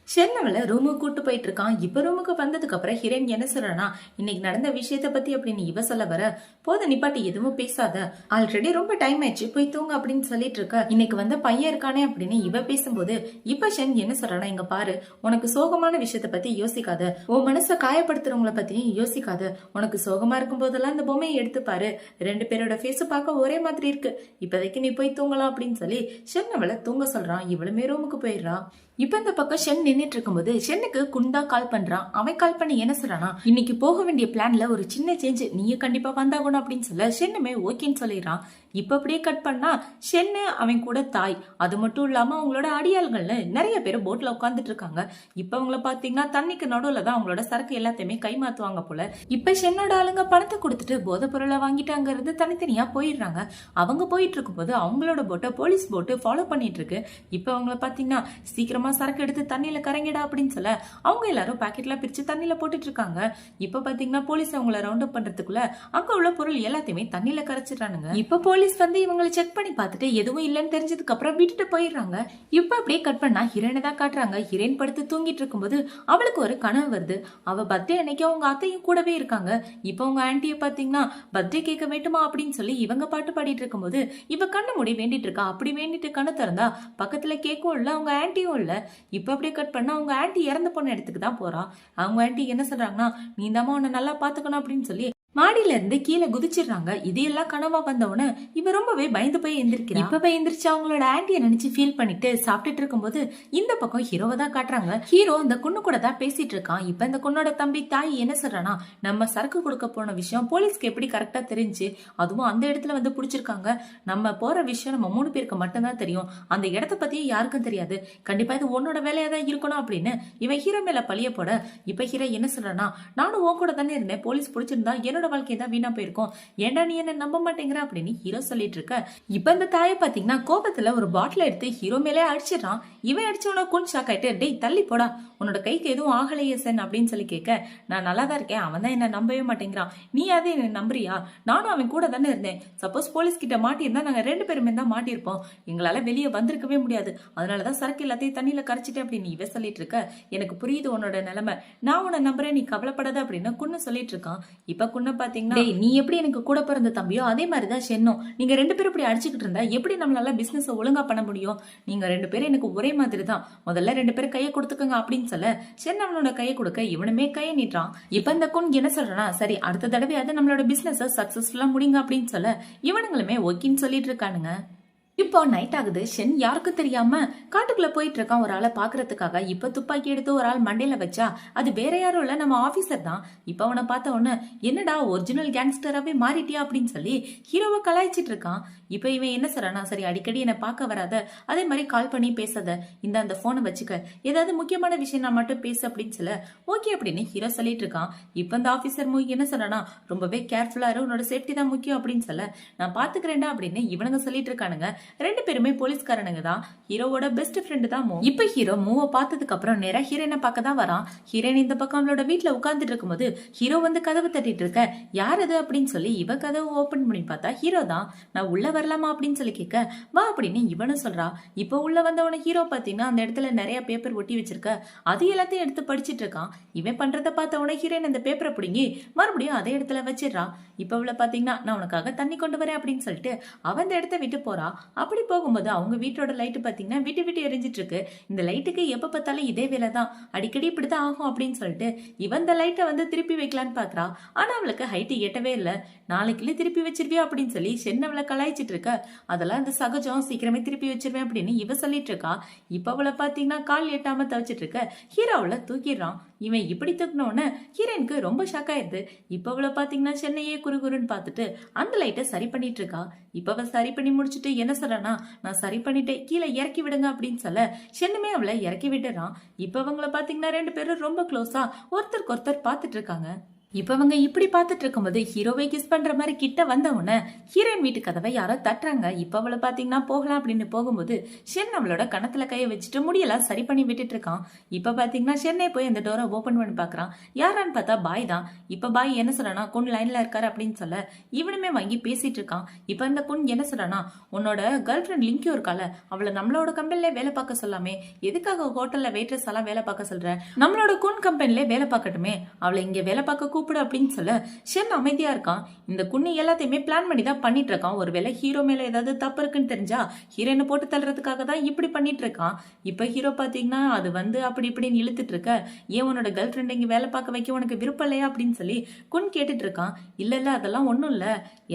ஷென் அவளை ரூமுக்கு கூட்டு போயிட்டு இருக்கான். இப்ப ரூமுக்கு வந்ததுக்கு அப்புறம் ஹீரோயின் என்ன சொல்றானா, இன்னைக்கு நடந்த விஷயத்த பத்தி அப்படின்னு இவ சொல்ல வர, போத நிப்பாட்டி எதுவும் பேசாத, ஆல்ரெடி ரொம்ப டைம் ஆயிடுச்சு போய் தூங்க அப்படின்னு சொல்லிட்டு இருக்க. இன்னைக்கு வந்த பையன் இருக்கானே அப்படின்னு இவ பேசும்போது இப்ப ஷென் என்ன சொல்றானா, இங்க பாரு, உனக்கு சோகமான விஷயத்த பத்தி யோசிக்காத, உன் மனசை காயப்படுத்துறவங்கள பத்தியும் யோசிக்காத, உனக்கு சோகமா இருக்கும் போதெல்லாம் இந்த பொம்மையை எடுத்து பாரு, 2 பேரோட ஃபேஸ் பார்க்க ஒரே மாதிரி இருக்கு, இப்போதைக்கு நீ போய் தூங்கலாம் அப்படின்னு சொல்லி ஷென் அவளை தூங்க சொல்றான். இவளுமே ரூமுக்கு போயிடுறா. இப்ப இந்த பக்கம் ஷென் நின்னுட்டு இருக்கும்போது ஷென்னுக்கு குண்டா கால் பண்றான். அவன் கால் பண்ணி என்ன சொல்றானா, இன்னைக்கு போக வேண்டிய பிளான்ல ஒரு சின்ன சேஞ்ச், நீயும் கண்டிப்பா வந்தாகணும் அப்படின்னு சொல்ல ஷென்னுமே ஓகேன்னு சொல்லிடுறான். இப்ப அப்படியே கட் பண்ணா ஷென்னு அவன் கூட தாய், அது மட்டும் இல்லாம அவங்களோட அடியாள்கள்ல நிறைய பேர் போட்ல உட்காந்துட்டு இருக்காங்க. இப்ப அவங்கள பாத்தீங்கன்னா தண்ணிக்கு நடுவுல தான் அவங்களோட சரக்கு எல்லாத்தையுமே கைமாத்துவாங்க போல. இப்ப ஷென்னோட ஆளுங்க பணத்தை கொடுத்துட்டு போதை பொருளை வாங்கிட்டாங்க இருந்து தனித்தனியா போயிடுறாங்க. அவங்க போயிட்டு இருக்கும் போது அவங்களோட போட்டை போலீஸ் போட்டு ஃபாலோ பண்ணிட்டு இருக்கு. இப்ப அவங்கள பாத்தீங்கன்னா சீக்கிரமா சரக்கு எடுத்து தண்ணியில கரங்கிடா அப்படின்னு சொல்ல அவங்க எல்லாரும் பாக்கெட்ல பிரிச்சு தண்ணியில போட்டுட்டு இருக்காங்க. இப்ப பாத்தீங்கன்னா போலீஸ் அவங்கள ரவுண்ட் அப் பண்றதுக்குள்ள அங்க உள்ள பொருள் எல்லாத்தையுமே தண்ணியில கரைச்சிடுறானுங்க. இப்ப போலீஸ் வந்து இவங்களை செக் பண்ணி பார்த்துட்டு எதுவும் இல்லைன்னு தெரிஞ்சதுக்கு அப்புறம் விட்டுட்டு போயிடுறாங்க. இப்ப அப்படியே கட் பண்ணா ஹீரோயினை தான் காட்டுறாங்க. ஹீரோயின் படுத்து தூங்கிட்டு இருக்கும்போது அவளுக்கு ஒரு கனவு வருது. அவ பர்த்டே அன்னைக்கு அவங்க அத்தையும் கூடவே இருக்காங்க. இப்ப அவங்க ஆன்ட்டியை பாத்தீங்கன்னா பர்த்டே கேட்க வேண்டுமா அப்படின்னு சொல்லி இவங்க பாட்டு பாடிட்டு இருக்கும்போது இவ கண்ணு மூடி வேண்டிட்டு இருக்கா. அப்படி வேண்டிட்டு கண்ணு திறந்தா பக்கத்துல கேக்கும் இல்ல, அவங்க ஆன்ட்டியும் இல்ல. இப்ப அப்படியே கட் பண்ணா அவங்க ஆன்ட்டி இறந்து போன இடத்துக்கு தான் போறா. அவங்க ஆன்ட்டி என்ன சொல்றாங்கன்னா, நீ தாமா உன்னை நல்லா பாத்துக்கணும் அப்படின்னு சொல்லி மாடியில இருந்து கீழே குதிச்சிடுறாங்க. இது எல்லாம் கனவா வந்தவன இவ ரொம்பவே பயந்து போய் எந்திரிக்கிறா. இப்பவே எந்திரிச்சு அவங்களோட ஆன்டியை நினைச்சு ஃபீல் பண்ணிட்டு சாப்பிட்டுட்டு இருக்கும்போது இந்த பக்கம் ஹீரோவை தான் காட்டுறாங்க. ஹீரோ இந்த குண்ணு கூட தான் பேசிட்டு இருக்கான். இப்ப இந்த குண்ணோட தம்பி தாய் என்ன சொல்றானா, நம்ம சரக்கு கொடுக்க போன விஷயம் போலீஸ்க்கு எப்படி கரெக்டா தெரிஞ்சு, அதுவும் அந்த இடத்துல வந்து புடிச்சிருக்காங்க. நம்ம போற விஷயம் நம்ம 3 பேருக்கு மட்டும்தான் தெரியும். அந்த இடத்த பத்தியும் யாருக்கும் தெரியாது. கண்டிப்பா இது உன்னோட வேலையா தான் இருக்கணும் அப்படின்னு இவன் ஹீரோ மேல பழிய போட, இப்ப ஹீரோ என்ன சொல்றானா, நானும் உன் கூட தானே இருந்தேன், போலீஸ் பிடிச்சிருந்தா என்னோட வாழ்க்கை தான் வீணா போயிருக்கும், ஏன்டா நீ என்ன நம்ப மாட்டேங்கிற அப்படின்னு ஹீரோ சொல்லிட்டு இருக்க. இப்ப இந்த தாயை பாத்தீங்கன்னா கோபத்துல ஒரு பாட்டில் எடுத்து ஹீரோ மேலே அடிச்சிடறான். இவன் அடிச்சவன கொஞ்சம் ஷாக் ஆயிட்டு, டேய் தள்ளி போடா, உன்னோட கைக்கு எதுவும் ஆகலையே சென் அப்படின்னு சொல்லி கேட்க, நான் நல்லா தான் இருக்கேன், அவன் தான் என்ன நம்பவே மாட்டேங்கிறான், நீ அதே என்ன நம்புறியா, நானும் அவன் கூட தானே இருந்தேன், சப்போஸ் போலீஸ் கிட்ட மாட்டியிருந்தா நாங்க 2 பேருமே தான் மாட்டியிருப்போம், எங்களால வெளியே வந்திருக்கவே முடியாது, அதனாலதான் சரக்கு எல்லாத்தையும் தண்ணியில கரைச்சிட்டேன் அப்படின்னு இவ சொல்லிட்டு இருக்க. எனக்கு புரியுது உன்னோட நிலைமை, நான் உன்னை நம்புறேன், நீ கவலைப்படாத அப்படின்னு குன்னு சொல்லிட்டு இருக்கான். இப்ப குன்ன பாத்தீங்கன்னா, நீ எப்படி எனக்கு கூட பிறந்த தம்பியோ அதே மாதிரிதான் சென்னும், நீங்க 2 பேரும் இப்படி அடிச்சுக்கிட்டு இருந்தா எப்படி நம்மளால பிசினஸ் ஒழுங்கா பண்ண முடியும், நீங்க 2 பேரும் எனக்கு ஒரே மாதிரி தான், முதல்ல 2 பேரும் கையை கொடுத்துக்கங்க அப்படின்னு சொல்ல சென் அவனோட கையை கொடுக்க இவனுமே கையை நீட்டான். இப்ப இந்த குன் என்ன சொல்றானா, சரி அடுத்த தடவையாவது நம்மளோட பிசினஸ் சக்சஸ்ஃபுல்லா முடிங்க அப்படின்னு சொல்ல இவனுங்களுமே ஓகேன்னு சொல்லிட்டு இருக்கானுங்க. இப்போ நைட் ஆகுது. ஷென் யாருக்கும் தெரியாம காட்டுக்குள்ள போயிட்டு இருக்கான் ஒரு ஆளை பாக்குறதுக்காக. இப்ப துப்பாக்கி எடுத்து ஒரு ஆள் மண்டையில வச்சா அது வேற யாரும் இல்ல, நம்ம ஆபீசர் தான். இப்ப அவனை பார்த்த உடனே என்னடா ஒரிஜினல் கேங்ஸ்டராவே மாறிட்டியா அப்படின்னு சொல்லி ஹீரோவை கலாய்ச்சிட்டு இருக்கான். இப்ப இவன் என்ன சொல்றானா, சரி அடிக்கடி என்ன பார்க்க வராத, அதே மாதிரி கால் பண்ணி பேசாத, இந்த அந்த போனை வச்சுக்க, ஏதாவது முக்கியமான விஷயம் நான் மட்டும் பேசு அப்படின்னு சொல்ல ஓகே அப்படின்னு ஹீரோ சொல்லிட்டு இருக்கான். இப்ப இந்த ஆபீசர் மூவி என்ன சொல்றானா, ரொம்பவே கேர்ஃபுல்லா இரு, உன்னோட சேஃப்டி தான் முக்கியம் அப்படின்னு சொல்ல நான் பாத்துக்கிறேன்டா அப்படின்னு இவனுங்க சொல்லிட்டு இருக்கானுங்க. 2 பேருமே போலீஸ்காரனுங்க தான். ஹீரோவோட பெஸ்ட் ஃப்ரெண்டு தான் மூ. இப்ப ஹீரோ மூவை பார்த்ததுக்கு அப்புறம் நேரா ஹீரோயினை பார்க்க தான் வரான். ஹீரோயின் இந்த பக்கம் அவளோட வீட்டுல உட்கார்ந்துட்டு இருக்கும்போது ஹீரோ வந்து கதவு தட்டிட்டு இருக்க, யார் அது அப்படின்னு சொல்லி இவ கதவு ஓபன் பண்ணி பார்த்தா ஹீரோ தான். நான் உள்ள வரலாமா அப்படின்னு சொல்லி கேட்க வா அப்படின்னு இவனும் சொல்றா. இப்ப உள்ள வந்தவன ஹீரோ பாத்தீங்கன்னா அந்த இடத்துல நிறைய பேப்பர் ஒட்டி வச்சிருக்க, அது எல்லாத்தையும் எடுத்து படிச்சிட்டு இருக்கான். இவன் பண்றத பார்த்தவன ஹீரோயின் அந்த பேப்பரை பிடிங்கி மறுபடியும் அதே இடத்துல வச்சிடறா. இப்ப உள்ள பாத்தீங்கன்னா நான் உனக்காக தண்ணி கொண்டு வரேன் அப்படின்னு சொல்லிட்டு அவன் அந்த இடத்த விட்டு போறா. அப்படி போகும்போது அவங்க வீட்டோட லைட்டு பாத்தீங்கன்னா விட்டு விட்டு எரிஞ்சிட்டு இருக்கு. இந்த லைட்டுக்கு எப்ப பார்த்தாலும் இதே வேலை தான், அடிக்கடி இப்படிதான் ஆகும் அப்படின்னு சொல்லிட்டு இவன் இந்த லைட்டை வந்து திருப்பி வைக்கலான்னு பாக்குறா. ஆனா அவளுக்கு ஹைட்டு எட்டவே இல்ல. நாளைக்குள்ள திருப்பி வச்சிருவியா அப்படின்னு சொல்லி சென்ன அவளை கலாய்ச்சிட்டு இருக்க. அதெல்லாம் இந்த சகஜம், சீக்கிரமே திருப்பி வச்சிருவேன் அப்படின்னு இவ சொல்லிட்டு இருக்கா. இப்ப அவளை பாத்தீங்கன்னா கால் எட்டாம தவச்சிட்டு இருக்க. ஹீரோ அவளை தூக்கிடுறான். இவன் இப்படி தூக்கினோன்னு ஹீரோயினுக்கு ரொம்ப ஷாக் ஆயிருது. இப்ப அவளை பாத்தீங்கன்னா சென்னையே குறுகுறுன்னு பாத்துட்டு அந்த லைட்டை சரி பண்ணிட்டு இருக்கா. இப்ப அவ சரி பண்ணி முடிச்சுட்டு என்ன சொல்றானா, நான் சரி பண்ணிட்டேன், கீழே இறக்கி விடுங்க அப்படின்னு சொல்ல சென்னுமே அவளை இறக்கி விடுறான். இப்ப அவங்கள பாத்தீங்கன்னா 2 பேரும் ரொம்ப க்ளோஸா ஒருத்தருக்கு ஒருத்தர் பாத்துட்டு இருக்காங்க. இப்ப அவங்க இப்படி பாத்துட்டு இருக்கும்போது ஹீரோவை கிஸ் பண்ற மாதிரி கிட்ட வந்தவன ஹீரோயின் வீட்டு கதவை யாரோ தட்டுறாங்க. இப்ப அவளை பாத்தீங்கன்னா போகலாம் அப்படின்னு போகும்போது ஷென் அவளோட கணத்துல கையை வச்சுட்டு முடியெல்லாம் சரி பண்ணி விட்டுட்டு இருக்கான். இப்ப பாத்தீங்கன்னா ஷென்னே போய் அந்த டோரை ஓபன் பண்ணி பாக்குறான். யாரான்னு பார்த்தா பாய் தான். இப்ப பாய் என்ன சொல்றானா, குன் லைன்ல இருக்காரு அப்படின்னு சொல்ல இவனுமே வாங்கி பேசிட்டு இருக்கான். இப்ப இந்த குன் என்ன சொல்றானா, உன்னோட கேர்ள் ஃபிரெண்ட் லிங்கியும் இருக்கால, அவளை நம்மளோட கம்பெனில வேலை பார்க்க சொல்லாமே, எதுக்காக ஹோட்டல்ல வெயிட்ரஸ் எல்லாம் வேலை பார்க்க சொல்ற, நம்மளோட குன் கம்பெனில வேலை பார்க்கட்டுமே, அவளை இங்க வேலை பார்க்க கூப்பிடு அப்படின்னு சொல்ல ஷென் அமைதியா இருக்கான். இந்த குன்னி எல்லாத்தையுமே பிளான் பண்ணி தான் பண்ணிட்டு இருக்கான். ஒருவேளை ஹீரோ மேல ஏதாவது தப்பு இருக்குன்னு தெரிஞ்சா ஹீரோயினை போட்டு தள்ளுறதுக்காக தான் இப்படி பண்ணிட்டு இருக்கான். இப்ப ஹீரோ பாத்தீங்கன்னா அது வந்து அப்படி இப்படின்னு இழுத்துட்டு இருக்க, ஏன் உன்னோட கேர்ள் ஃபிரெண்ட் இங்க வேலை பார்க்க வைக்க உனக்கு விருப்பம் இல்லையா அப்படின்னு சொல்லி குன் கேட்டுட்டு இருக்கான். இல்ல இல்ல அதெல்லாம் ஒண்ணும் இல்ல,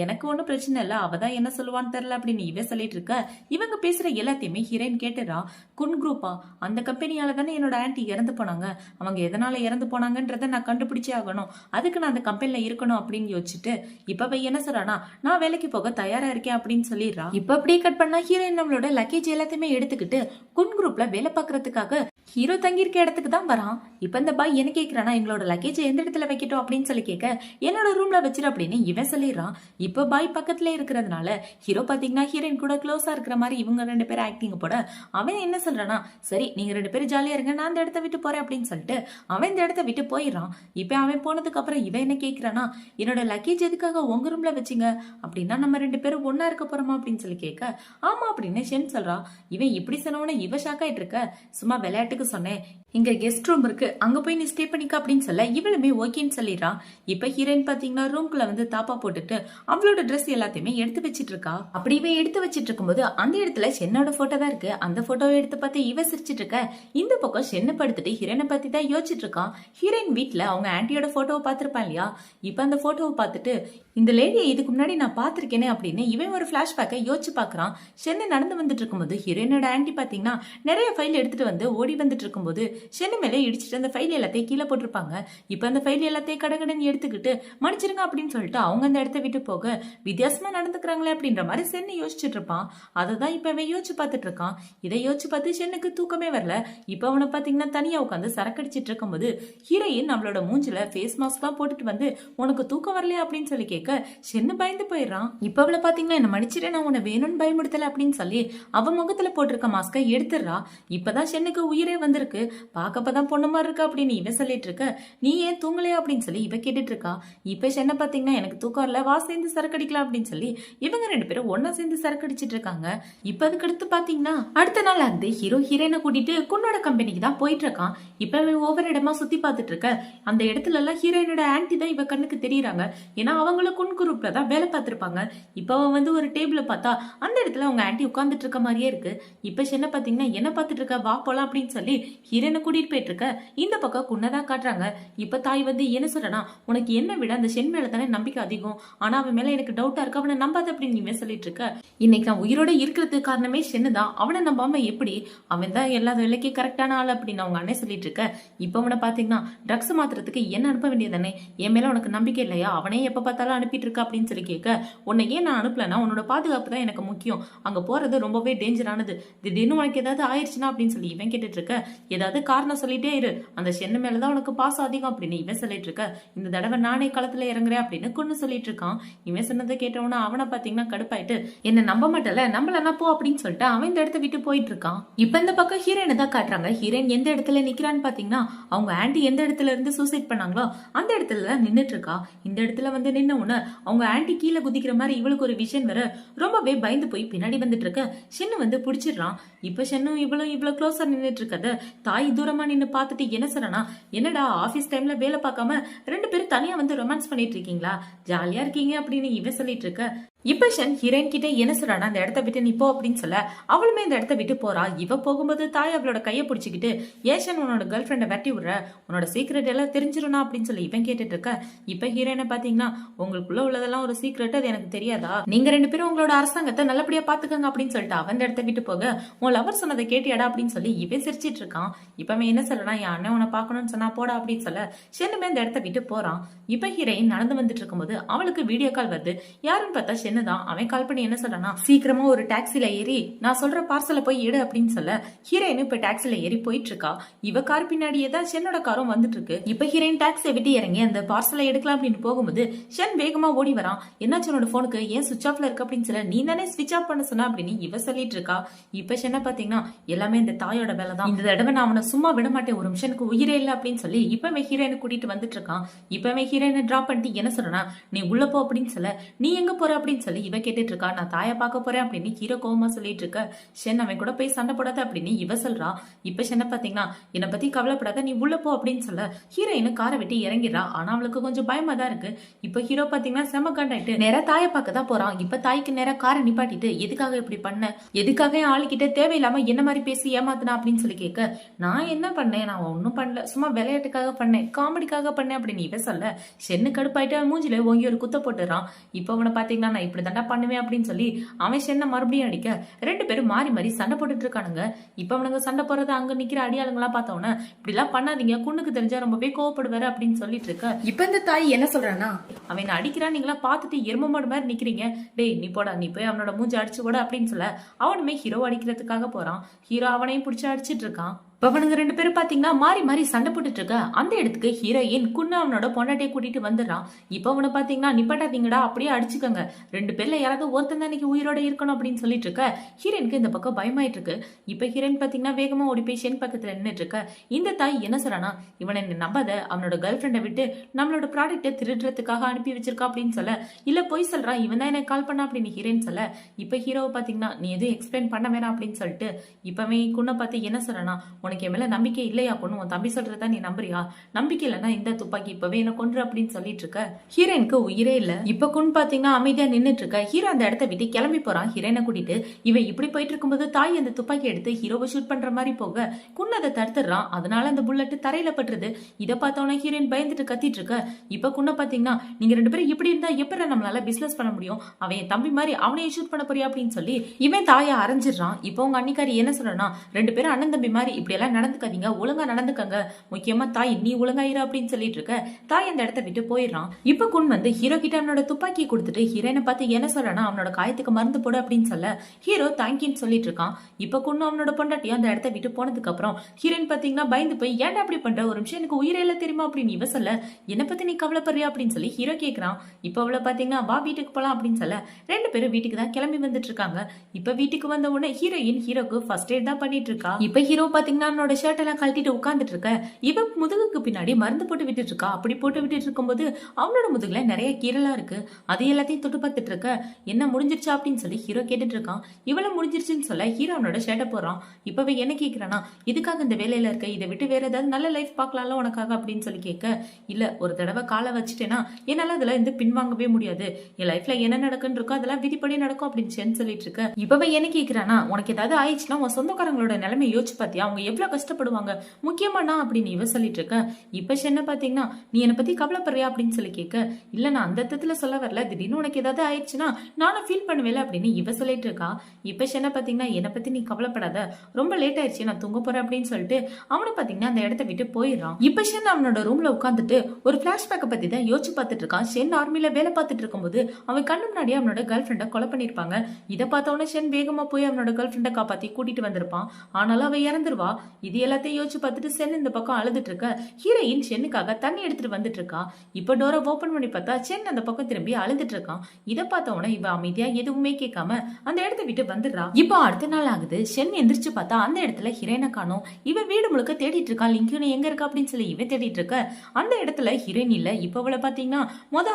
எனக்கு ஒன்னும் பிரச்சனை இல்ல, அவதான் என்ன சொல்லுவான்னு தெரியல அப்படின்னு இவ சொல்லிட்டு இருக்க. இவங்க பேசுற எல்லாத்தையுமே ஹீரோயின் கேட்டுறா. குன் குரூப்பா, அந்த கம்பெனியால தானே என்னோட ஆன்டி இறந்து போனாங்க, அவங்க எதனால இறந்து போனாங்கன்றத நான் கண்டுபிடிச்சே ஆகணும், அதுக்கு நான் அந்த கம்பெனில இருக்கணும் அப்படின்னு யோசிச்சுட்டு இப்ப என்ன சொல்றானா, நான் வேலைக்கு போக தயாரா இருக்கேன் அப்படின்னு சொல்லிடுறா. இப்ப அப்படியே கட் பண்ணா ஹீரோயின் நம்மளோட லக்கேஜ் எல்லாத்தையுமே எடுத்துக்கிட்டு குன் குரூப்ல வேலை பாக்குறதுக்காக ஹீரோ தங்கி இருக்க இடத்துக்கு தான் வரான். இப்ப இந்த பாய் என்ன கேக்குறானா, எங்களோட லக்கேஜ் எந்த இடத்துல வைக்கட்டும் அப்படின்னு சொல்லி கேட்க என்னோட ரூம்ல வச்சிரு அப்படின்னு இவன் சொல்லிடுறான். இப்ப பாய் பக்கத்துல இருக்கிறதுனால ஹீரோ பாத்தீங்கன்னா ஹீரோயின் கூட க்ளோஸா இருக்கிற மாதிரி இவங்க 2 பேரும் ஆக்டிங் போட அவன் என்ன சொல்றானா, சரி நீங்க 2 பேரும் ஜாலியா இருங்க, நான் அந்த இடத்த விட்டு போறேன் அப்படின்னு சொல்லிட்டு அவன் இந்த இடத்த விட்டு போயிடுறான். இப்ப அவன் போனதுக்கு அப்புறம் இவன் என்ன கேக்குறானா, என்னோட லக்கேஜ் எதுக்காக உங்க ரூம்ல வச்சிங்க, அப்படின்னா நம்ம 2 பேரும் ஒன்னா இருக்க போறோமா அப்படின்னு சொல்லி கேட்க ஆமா அப்படின்னு ஷென் சொல்றா. இவன் இப்படி சொன்னவன இவ ஷாக் ஆயிட்டு இருக்க. சும்மா விளையாட்டுக்கு வீட்டுக்கு சொன்னேன், இங்க கெஸ்ட் ரூம் இருக்கு, அங்க போய் நீ ஸ்டே பண்ணிக்க அப்படின்னு சொல்ல இவளுமே ஓகேன்னு சொல்லிடுறான். இப்ப ஹீரோயின் பாத்தீங்கன்னா ரூம்குள்ள வந்து தாப்பா போட்டுட்டு அவளோட ட்ரெஸ் எல்லாத்தையுமே எடுத்து வச்சிட்டு இருக்கா. அப்படியே எடுத்து வச்சிட்டு இருக்கும்போது அந்த இடத்துல ஷென்னோட போட்டோ தான் இருக்கு. அந்த போட்டோவை எடுத்து பார்த்து இவ சிரிச்சிட்டு இருக்க. இந்த பக்கம் ஷென்னை படுத்துட்டு ஹீரோயினை பத்தி தான் யோசிச்சுட்டு இருக்கான். ஹீரோயின் வீட்டுல அவங்க ஆன்டியோட போட்டோவை பார்த்திருப்பான் இல்லையா, இப்ப அந்த போட்டோவை பார்த்துட்டு இந்த லேடியை இதுக்கு முன்னாடி நான் பாத்திருக்கேனே அப்படின்னு இவன் ஒரு பிளாஷ்பேக்கை யோசிச்சு பாக்குறான். ஷென்னு நடந்து வந்துட்டு இருக்கும்போது ஹீரோயினோட ஆன்டி பாத்தீங்கன்னா நிறைய ஃபைல் எடுத்துட்டு வந்து ஓடி வந்துட்டு இருக்கும்போது ஷென்னு மேலே இடிச்சிட்டு அந்த ஃபைல் எல்லாத்தையும் கீழே போட்டிருப்பாங்க. இப்ப அந்த ஃபைல் எல்லாத்தையும் கடகடன்னு எடுத்துக்கிட்டு மன்னிச்சிருங்க அப்படின்னு சொல்லிட்டு அவங்க அந்த இடத்த விட்டு போக வித்தியாசமா நடந்துக்கிறாங்களே அப்படின்ற மாதிரி ஷென்னு யோசிச்சுட்டு இருப்பான். அதை தான் இப்ப அவன் யோசிச்சு பார்த்துட்டு இருக்கான். இதை யோசிச்சு பார்த்து ஷென்னுக்கு தூக்கமே வரல. இப்ப அவனை பாத்தீங்கன்னா தனியா உட்காந்து சரக்கடிச்சிட்டு இருக்கும்போது ஹீரோயின் நம்மளோட மூஞ்சில ஃபேஸ் மாஸ்க் எல்லாம் போட்டுட்டு வந்து உனக்கு தூக்கம் வரலையா அப்படின்னு சொல்லி கேட்க ஷென்னு பயந்து போயிடுறான். இப்ப அவளை பாத்தீங்கன்னா என்ன மன்னிச்சிட்டு நான் உன்னை வேணும்னு பயமுடுத்தல அப்படின்னு சொல்லி அவ முகத்துல போட்டிருக்க மாஸ்கை எடுத்துடுறா. இப்பதான் ஷென்னுக்கு உயிரே வந்திருக்கு. பாக்கப்பதான் பொண்ணு மாதிரி இருக்கா அப்படின்னு இவ சொல்லிட்டு இருக்க. நீ ஏன் தூங்கலையா அப்படின்னு சொல்லி இவ கேட்டுட்டு இருக்கா. இப்ப ஷென்னை பாத்தீங்கன்னா எனக்கு தூக்கம் வரல, வா சேர்ந்து சரக்கடிக்கலாம் அப்படின்னு சொல்லி இவங்க ரெண்டு பேரும் ஒன்னா சேர்ந்து சரக்கடிச்சிட்டு இருக்காங்க. இப்ப அதுக்கு அடுத்து பாத்தீங்கன்னா அடுத்த நாள் ஆகுது. ஹீரோ ஹீரோயினை கூட்டிட்டு குன்னோட கம்பெனிக்கு தான் போயிட்டு இருக்கான். இப்ப ஒவ்வொரு இடமா சுத்தி பார்த்துட்டு இருக்க. அந்த இடத்துல எல்லாம் ஹீரோயினோட ஆன்டி தான் இவ கண்ணுக்கு தெரியறாங்க. ஏன்னா அவங்களும் குன் குரூப்ல தான் வேலை பார்த்திருப்பாங்க. இப்ப அவன் வந்து ஒரு டேபிள பார்த்தா அந்த இடத்துல அவங்க ஆன்டி உட்கார்ந்துட்டு இருக்க மாதிரியே இருக்கு. இப்ப ஷென்னை பாத்தீங்கன்னா என்ன பார்த்துட்டு இருக்க, வா போலாம் அப்படின்னு சொல்லி ஹீரோயினை கூட்டிட்டு போயிட்டு இருக்க. இந்த பக்கம் குன்னதான் காட்டுறாங்க. இப்ப தாய் வந்து என்ன சொல்றனா, உனக்கு என்ன விட அந்த ஷென் மேல தானே நம்பிக்கை அதிகம், ஆனா அவன் மேல எனக்கு டவுட்டா இருக்கு, அவனை நம்பாத அப்படின்னு நீ சொல்லிட்டு இருக்க. இன்னைக்கு நான் உயிரோட இருக்கிறதுக்கு காரணமே ஷென்னு தான். அவனை நம்பாம எப்படி, அவன் தான் எல்லா வேலைக்கும் கரெக்டான ஆள் அப்படின்னு அவங்க அண்ணன் சொல்லிட்டு இருக்க. இப்ப அவனை பாத்தீங்கன்னா ட்ரக்ஸ் மாத்துறதுக்கு என்ன அனுப்ப வேண்டியதானே, என் மேல உனக்கு நம்பிக்கை இல்லையா, அவனே எப்ப பார்த்தாலும் அனுப்பிட்டு இருக்கா அப்படின்னு சொல்லி கேட்க. உன்னை ஏன் நான் அனுப்பலன்னா உன்னோட பாதுகாப்பு தான் எனக்கு முக்கியம், அங்க போறது ரொம்பவே டேஞ்சரானது, திடீர்னு உனக்கு ஏதாவது ஆயிடுச்சுன்னா அப்படின்னு சொல்லி இவன் கேட்டுட்டு இருக்க. ஏதாவது காரணம் சொல்லிட்டே இரு, அந்த ஷென்னு மேலதான் உனக்கு பாசம் அதிகம் அப்படின்னு இவன் சொல்லிட்டு இருக்க. இந்த தடவை நானே களத்துல இறங்குறேன் அப்படின்னு கொண்டு சொல்லிட்டு இருக்கான். இவன் சொன்னதை கேட்டவனா அவனை பாத்தீங்கன்னா கடுப்பாயிட்டு என்ன நம்ப மாட்டல, நம்பலன்னா போ அப்படின்னு சொல்லிட்டு அவன் இந்த இடத்த விட்டு போயிட்டு இருக்கான். இப்ப இந்த பக்கம் ஹீரோயினை தான் காட்டுறாங்க. ஹீரோயின் எந்த இடத்துல நிக்கிறான்னு பாத்தீங்கன்னா அவங்க ஆன்டி எந்த இடத்துல இருந்து சூசைட் பண்ணாங்களோ அந்த இடத்துல தான் நின்னுட்டு இருக்கா. இந்த இடத்துல வந்து நின்ன உடனே அவங்க ஆன்டி கீழே குதிக்கிற மாதிரி இவளுக்கு ஒரு விஷன் வர ரொம்பவே பயந்து போய் பின்னாடி வந்துட்டு இருக்க. ஷென்னு வந்து பிடிச்சிடுறான். இப்ப ஷென்னு இவ்வளவு க்ளோஸா நின்னுட்டு இருக்கத தாய் தூரமா நின்னு பாத்துட்டு என்ன சொல்றனா, என்னடா ஆபீஸ் டைம்ல வேலை பார்க்காம ரெண்டு பேரும் தனியா வந்து ரொமான்ஸ் பண்ணிட்டு இருக்கீங்களா, ஜாலியா இருக்கீங்க அப்படின்னு இவன் சொல்லிட்டு இருக்க. இப்ப ஷென் ஹீரோயின் கிட்ட என்ன சொல்றானா, அந்த இடத்த விட்டு நீ போ அப்படின்னு சொல்ல அவளுமே இந்த இடத்த விட்டு போறா. இவ போகும்போது தாய் அவளோட கையை பிடிச்சிக்கிட்டு ஏன் ஷென் உன்னோட கேர்ள் ஃப்ரெண்டை வெட்டி விடுற, உன்னோட சீக்ரெட் எல்லாம் தெரிஞ்சிருனா அப்படின்னு சொல்லி இவன் கேட்டுட்டு இருக்க. இப்ப ஹீரோயினை பாத்தீங்கன்னா உங்களுக்குள்ள உள்ளதெல்லாம் ஒரு சீக்ரெட், அது எனக்கு தெரியாதா, நீங்க ரெண்டு பேரும் உங்களோட அரசாங்கத்தை நல்லபடியா பாத்துக்கங்க அப்படின்னு சொல்லிட்டு அவன் இந்த இடத்த விட்டு போக உன் லவர் சொன்னதை கேட்டியாடா அப்படின்னு சொல்லி இவன் சிரிச்சிட்டு இருக்கான். இப்ப என்ன சொல்றனா, என் அண்ணன் உன்னை பாக்கணும்னு சொன்னா போடா அப்படின்னு சொல்ல ஷென்னுமே இந்த இடத்த விட்டு போறான். இப்ப ஹீரோயின் நடந்து வந்துட்டு இருக்கும்போது அவளுக்கு வீடியோ கால் வருது. யாருன்னு பார்த்தா ஷென்னு தான். அவன் கால் பண்ணி என்ன சொல்றானா, சீக்கிரமா ஒரு டாக்ஸில ஏறி நான் சொல்ற பார்சலை போய் எடு அப்படின்னு சொல்ல ஹீரோயின் இப்ப டாக்ஸில ஏறி போயிட்டு இருக்கா. இவ கார் பின்னாடியே தான் ஷென்னோட காரும் வந்துட்டு இருக்கு. இப்ப ஹீரோயின் டாக்ஸியை விட்டு இறங்கி அந்த பார்சலை எடுக்கலாம் அப்படின்னு போகும்போது ஷென் வேகமா ஓடி வரான். என்னாச்சு உன்னோட போனுக்கு, ஏன் சுவிச் ஆஃப்ல இருக்கு அப்படின்னு சொல்ல நீ தானே சுவிச் ஆஃப் பண்ண சொன்னா அப்படின்னு இவ சொல்லிட்டு இருக்கா. இப்ப ஷென்னை பாத்தீங்கன்னா எல்லாமே இந்த தாயோட வேலை தான், இந்த தடவை நான் அவனை சும்மா விட மாட்டேன், ஒரு நிமிஷனுக்கு உயிரே இல்லை அப்படின்னு சொல்லி இப்பவே ஹீரோயினை கூட்டிட்டு வந்துட்டு இருக்கான். இப்பவே ஹீரோயினை டிராப் பண்ணிட்டு என்ன சொல்றனா, நீ உள்ள போ அப்படின்னு சொல்ல நீ எங்க போற அப்படின்னு சொல்லி இவ கேட்டுட்டு இருக்கா. நான் தாயை பார்க்க போறேன் அப்படின்னு ஹீரோ கோவமா சொல்லிட்டு இருக்க. ஷென் அவன் கூட போய் சண்டை போடாத அப்படின்னு இவ சொல்றா. இப்ப ஷென்னை பாத்தீங்கன்னா என்னை பத்தி கவலைப்படாத, நீ உள்ள போ அப்படின்னு சொல்ல ஹீரோயின் காரை விட்டு இறங்கிடுறா. ஆனா அவளுக்கு கொஞ்சம் பயமா தான் இருக்கு. இப்ப ஹீரோ பாத்தீங்கன்னா செம கண்டாயிட்டு நேரா தாயை பார்க்க தான் போறான். இப்ப தாய்க்கு நேரா காரை நிப்பாட்டிட்டு எதுக்காக இப்படி பண்ண, எதுக்காக ஆளுகிட்ட தேவையில்லாம என்ன மாதிரி பேசி ஏமாத்தினா அப்படின்னு சொல்லி கேட்க, நான் என்ன பண்ணேன், நான் ஒன்னும் பண்ணல, சும்மா விளையாட்டுக்காக பண்ணேன், காமெடிக்காக பண்ணேன் அப்படின்னு இவ சொல்ல ஷென்னு கடுப்பாயிட்டு மூஞ்சில ஓங்கி ஒரு குத்த போட்டுறான். இப்ப அவனை பாத்தீங்கன்னா நான் இப்படி தாண்டா பண்ணுவேன் அப்படின்னு சொல்லி அவன் ஷென்னை மறுபடியும் அடிக்க ரெண்டு பேரும் மாறி மாறி சண்டை போட்டுட்டு இருக்கானுங்க. இப்ப அவனுங்க சண்டை போறது அங்க நிக்கிற அடியாளுங்களா பார்த்தவன இப்படி எல்லாம் பண்ணாதீங்க, குண்ணுக்கு தெரிஞ்சா ரொம்பவே கோவப்படுவாரு அப்படின்னு சொல்லிட்டு இருக்க. இப்ப இந்த தாய் என்ன சொல்றானா, அவன் அடிக்கிறான், நீங்களா பாத்துட்டு எரும மாடு மாதிரி நிக்கிறீங்க, டேய் நீ போடா, நீ போய் அவனோட மூஞ்சி அடிச்சு போட அப்படின்னு சொல்ல அவனுமே ஹீரோ அடிக்கிறதுக்காக போறான். ஹீரோ அவனையும் பிடிச்சி அடிச்சிட்டு இருக்கான். அவனுங்க ரெண்டு பேரும் பாத்தீங்கன்னா மாறி மாறி சண்டை போட்டுட்டு இருக்க. அந்த இடத்துக்கு ஹீரோயின் குன்னு அவனோட பொண்டாட்டியை கூட்டிட்டு வந்துடுறான். இப்ப அவனை பாத்தீங்கன்னா நிப்பாட்டாதீங்கடா, அப்படியே அடிச்சுக்கோங்க, ரெண்டு பேர்ல யாராவது ஒருத்தன் தான் உயிரோட இருக்கணும் அப்படின்னு சொல்லிட்டு இருக்க. ஹீரோயினுக்கு இந்த பக்கம் பயமாயிட்டு இருக்கு. இப்ப ஹீரோயின் பாத்தீங்கன்னா வேகமா ஓடி போய் ஷென் பக்கத்துல நின்னுட்டு இருக்க. இந்த தாய் என்ன சொல்றானா, இவனை நம்பாத, அவனோட கேர்ள் ஃப்ரெண்டை விட்டு நம்மளோட ப்ராடக்ட்டை திருடுறதுக்காக அனுப்பி வச்சிருக்கா அப்படின்னு சொல்ல, இல்ல போய் சொல்றான், இவன் தான் எனக்கு கால் பண்ணா அப்படின்னு ஹீரோயின் சொல்ல. இப்ப ஹீரோவை பாத்தீங்கன்னா நீ எதுவும் எக்ஸ்பிளைன் பண்ண வேணாம் அப்படின்னு சொல்லிட்டு இப்பவே குன்னை பார்த்து என்ன சொல்றானா, உனக்கு என் மேல நம்பிக்கை இல்லையா பொண்ணு, உன் தம்பி சொல்றதா நீ நம்புறியா? நம்பிக்கை இல்லைன்னா இந்த துப்பாக்கி இப்பவே என்ன கொன்று அப்படின்னு சொல்லிட்டு இருக்க. ஹீரோயினுக்கு உயிரே இல்ல. இப்ப குன் பாத்தீங்கன்னா அமைதியா நின்னுட்டு இருக்க. ஹீரோ அந்த இடத்த விட்டு கிளம்பி போறான் ஹீரோயினை கூட்டிட்டு. இவன் இப்படி போயிட்டு இருக்கும்போது தாய் அந்த துப்பாக்கி எடுத்து ஹீரோவை ஷூட் பண்ற மாதிரி போக குன் அதை தடுத்துறான். அதனால அந்த புல்லட் தரையில பட்டுருது. இதை பார்த்தவன ஹீரோயின் பயந்துட்டு கத்திட்டு இருக்க. இப்ப குன்ன பாத்தீங்கன்னா நீங்க ரெண்டு பேரும் இப்படி இருந்தா எப்படி நம்மளால பிசினஸ் பண்ண முடியும், அவன் என் தம்பி மாதிரி அவனையே ஷூட் பண்ண போறியா அப்படின்னு சொல்லி இவன் தாயை அரைஞ்சிடறான். இப்போ உங்க அன்னிக்காரி என்ன சொல்றனா, ரெண்டு பேரும் அண்ணன் தம்பி மாதிரி இப்படி எல்லாம் நடந்துக்காதீங்க, ஒழுங்கா நடந்துக்கங்க, முக்கியமா தாய் நீ ஒழுங்காயிரு அப்படின்னு சொல்லிட்டு இருக்க. தாய் அந்த இடத்த விட்டு போயிடுறான். இப்ப குன் வந்து ஹீரோ கிட்ட அவனோட துப்பாக்கி கொடுத்துட்டு ஹீரோயினை பார்த்து என்ன சொல்றானா, அவனோட காயத்துக்கு மருந்து போடு அப்படின்னு சொல்ல ஹீரோ தேங்க்யூன்னு சொல்லிட்டு இருக்கான். இப்ப குன்னு அவனோட பொண்டாட்டியும் அந்த இடத்த விட்டு போனதுக்கு அப்புறம் ஹீரோயின் பாத்தீங்கன்னா பயந்து போய் ஏன்டா அப்படி பண்ற, ஒரு நிமிஷம் எனக்கு உயிரே இல்ல தெரியுமா அப்படின்னு இவ சொல்ல, என்ன பத்தி நீ கவலைப்படுறியா அப்படின்னு சொல்லி ஹீரோ கேக்குறான். இப்ப அவளை பாத்தீங்கன்னா வா வீட்டுக்கு போலாம் அப்படின்னு சொல்ல ரெண்டு பேரும் வீட்டுக்கு தான் கிளம்பி வந்துட்டு இருக்காங்க. இப்ப வீட்டுக்கு வந்த உடனே ஹீரோயின் ஹீரோக்கு ஃபர்ஸ்ட் எய்ட் தான் பண்ணிட்டு இருக்கா. இப்ப ஹீரோ பாத்தீங்கன்னா அவனோட ஷர்ட் எல்லாம் கழட்டிட்டு உட்கார்ந்துட்டு இருக்க. இவ முதுகுக்கு பின்னாடி மருந்து போட்டு விட்டுட்டு இருக்கா. அப்படி போட்டு விட்டுட்டு இருக்கும்போது அவனோட முதுகுல நிறைய கீரலா இருக்கு. அது எல்லாத்தையும் தொட்டு பார்த்துட்டு இருக்க. என்ன முடிஞ்சிருச்சா அப்படின்னு சொல்லி ஹீரோ கேட்டுட்டு இருக்கான். இவளை முடிஞ்சிருச்சுன்னு சொல்ல ஹீரோ அவனோட ஷர்ட்டை போறான். இப்பவே என்ன கேக்குறானா, இதுக்காக இந்த வேலையில இருக்க, இதை விட்டு வேற ஏதாவது நல்ல லைஃப் பார்க்கலாம்ல உனக்காக அப்படின்னு சொல்லி கேட்க, இல்ல ஒரு தடவை காலை வச்சுட்டேன்னா என்னால அதுல இருந்து பின்வாங்கவே முடியாது, என் லைஃப்ல என்ன நடக்குன்னு இருக்கோ அதெல்லாம் விதிப்படி நடக்கும் அப்படின்னு சொல்லிட்டு இருக்க. இப்பவே என்ன கேக்குறானா, உனக்கு ஏதாவது ஆயிடுச்சுன்னா உன் சொந்தக்காரங்களோட நிலைமை யோசிச்சு பாத்தியா, அவங்க எவ்வளவு கஷ்டப்படுவாங்க, முக்கியமா நான் அப்படின்னு இவ சொல்லிட்டு இருக்க. இப்ப என்ன பாத்தீங்கன்னா நீ என்னை பத்தி கவலைப்படுறியா அப்படின்னு சொல்லி கேட்க, இல்ல நான் அந்த அர்த்தத்துல சொல்ல வரல, திடீர்னு உனக்கு ஏதாவது ஆயிடுச்சுன்னா நானும் ஃபீல் பண்ணுவேல அப்படின்னு இவ சொல்லிட்டு இருக்கா. இப்ப என்ன பாத்தீங்கன்னா என்னை பத்தி நீ கவலைப்படாத, ரொம்ப லேட் ஆயிடுச்சு நான் தூங்க போறேன் அப்படின்னு சொல்லிட்டு அவனை பாத்தீங்கன்னா அந்த இடத்த விட்டு போயிடறான். இப்ப ஷென் அவனோட ரூம்ல உட்காந்துட்டு ஒரு பிளாஷ்பேக்கை பத்தி தான் யோசிச்சு பார்த்துட்டு இருக்கான். ஷென் ஆர்மில வேலை பார்த்துட்டு இருக்கும்போது அவன் கண்ணு முன்னாடி அவனோட கேர்ள் ஃப்ரெண்டை கொலை பண்ணிருப்பாங்க. இதை பார்த்தவன ஷென் வேகமா போய் அவனோட கேர்ள் ஃப்ரெண்டை காப்பாத்தி கூட்டிட்டு வந்திருப்பான். ஆனாலும் அவன் இறந்துருவா. இது எல்லாத்தையும் யோசிச்சு பார்த்துட்டு ஷென் இந்த பக்கம் அழுதுட்டு இருக்க. ஹீரோயின் ஷென்னுக்காக தண்ணி எடுத்துட்டு வந்துட்டு இருக்கா. இப்ப டோரை ஓபன் பண்ணி பார்த்தா ஷென் அந்த பக்கம் திரும்பி அழுதுட்டு இருக்கான். இதை பார்த்தவன இவ அமைதியா எதுவுமே கேட்காம அந்த இடத்த விட்டு வந்துடுறா. இப்போ அடுத்த நாள் ஆகுது. ஷென் எந்திரிச்சு பார்த்தா அந்த இடத்துல ஹீரோயினை காணோம். இவன் வீடு முழுக்க தேடிட்டு இருக்கான். லிங்க்யூன் எங்க இருக்கா அப்படின்னு சொல்லி இவன் தேடிட்டு இருக்க. அந்த இடத்துல ஹீரோயின் இல்ல. இப்ப அவளை பாத்தீங்கன்னா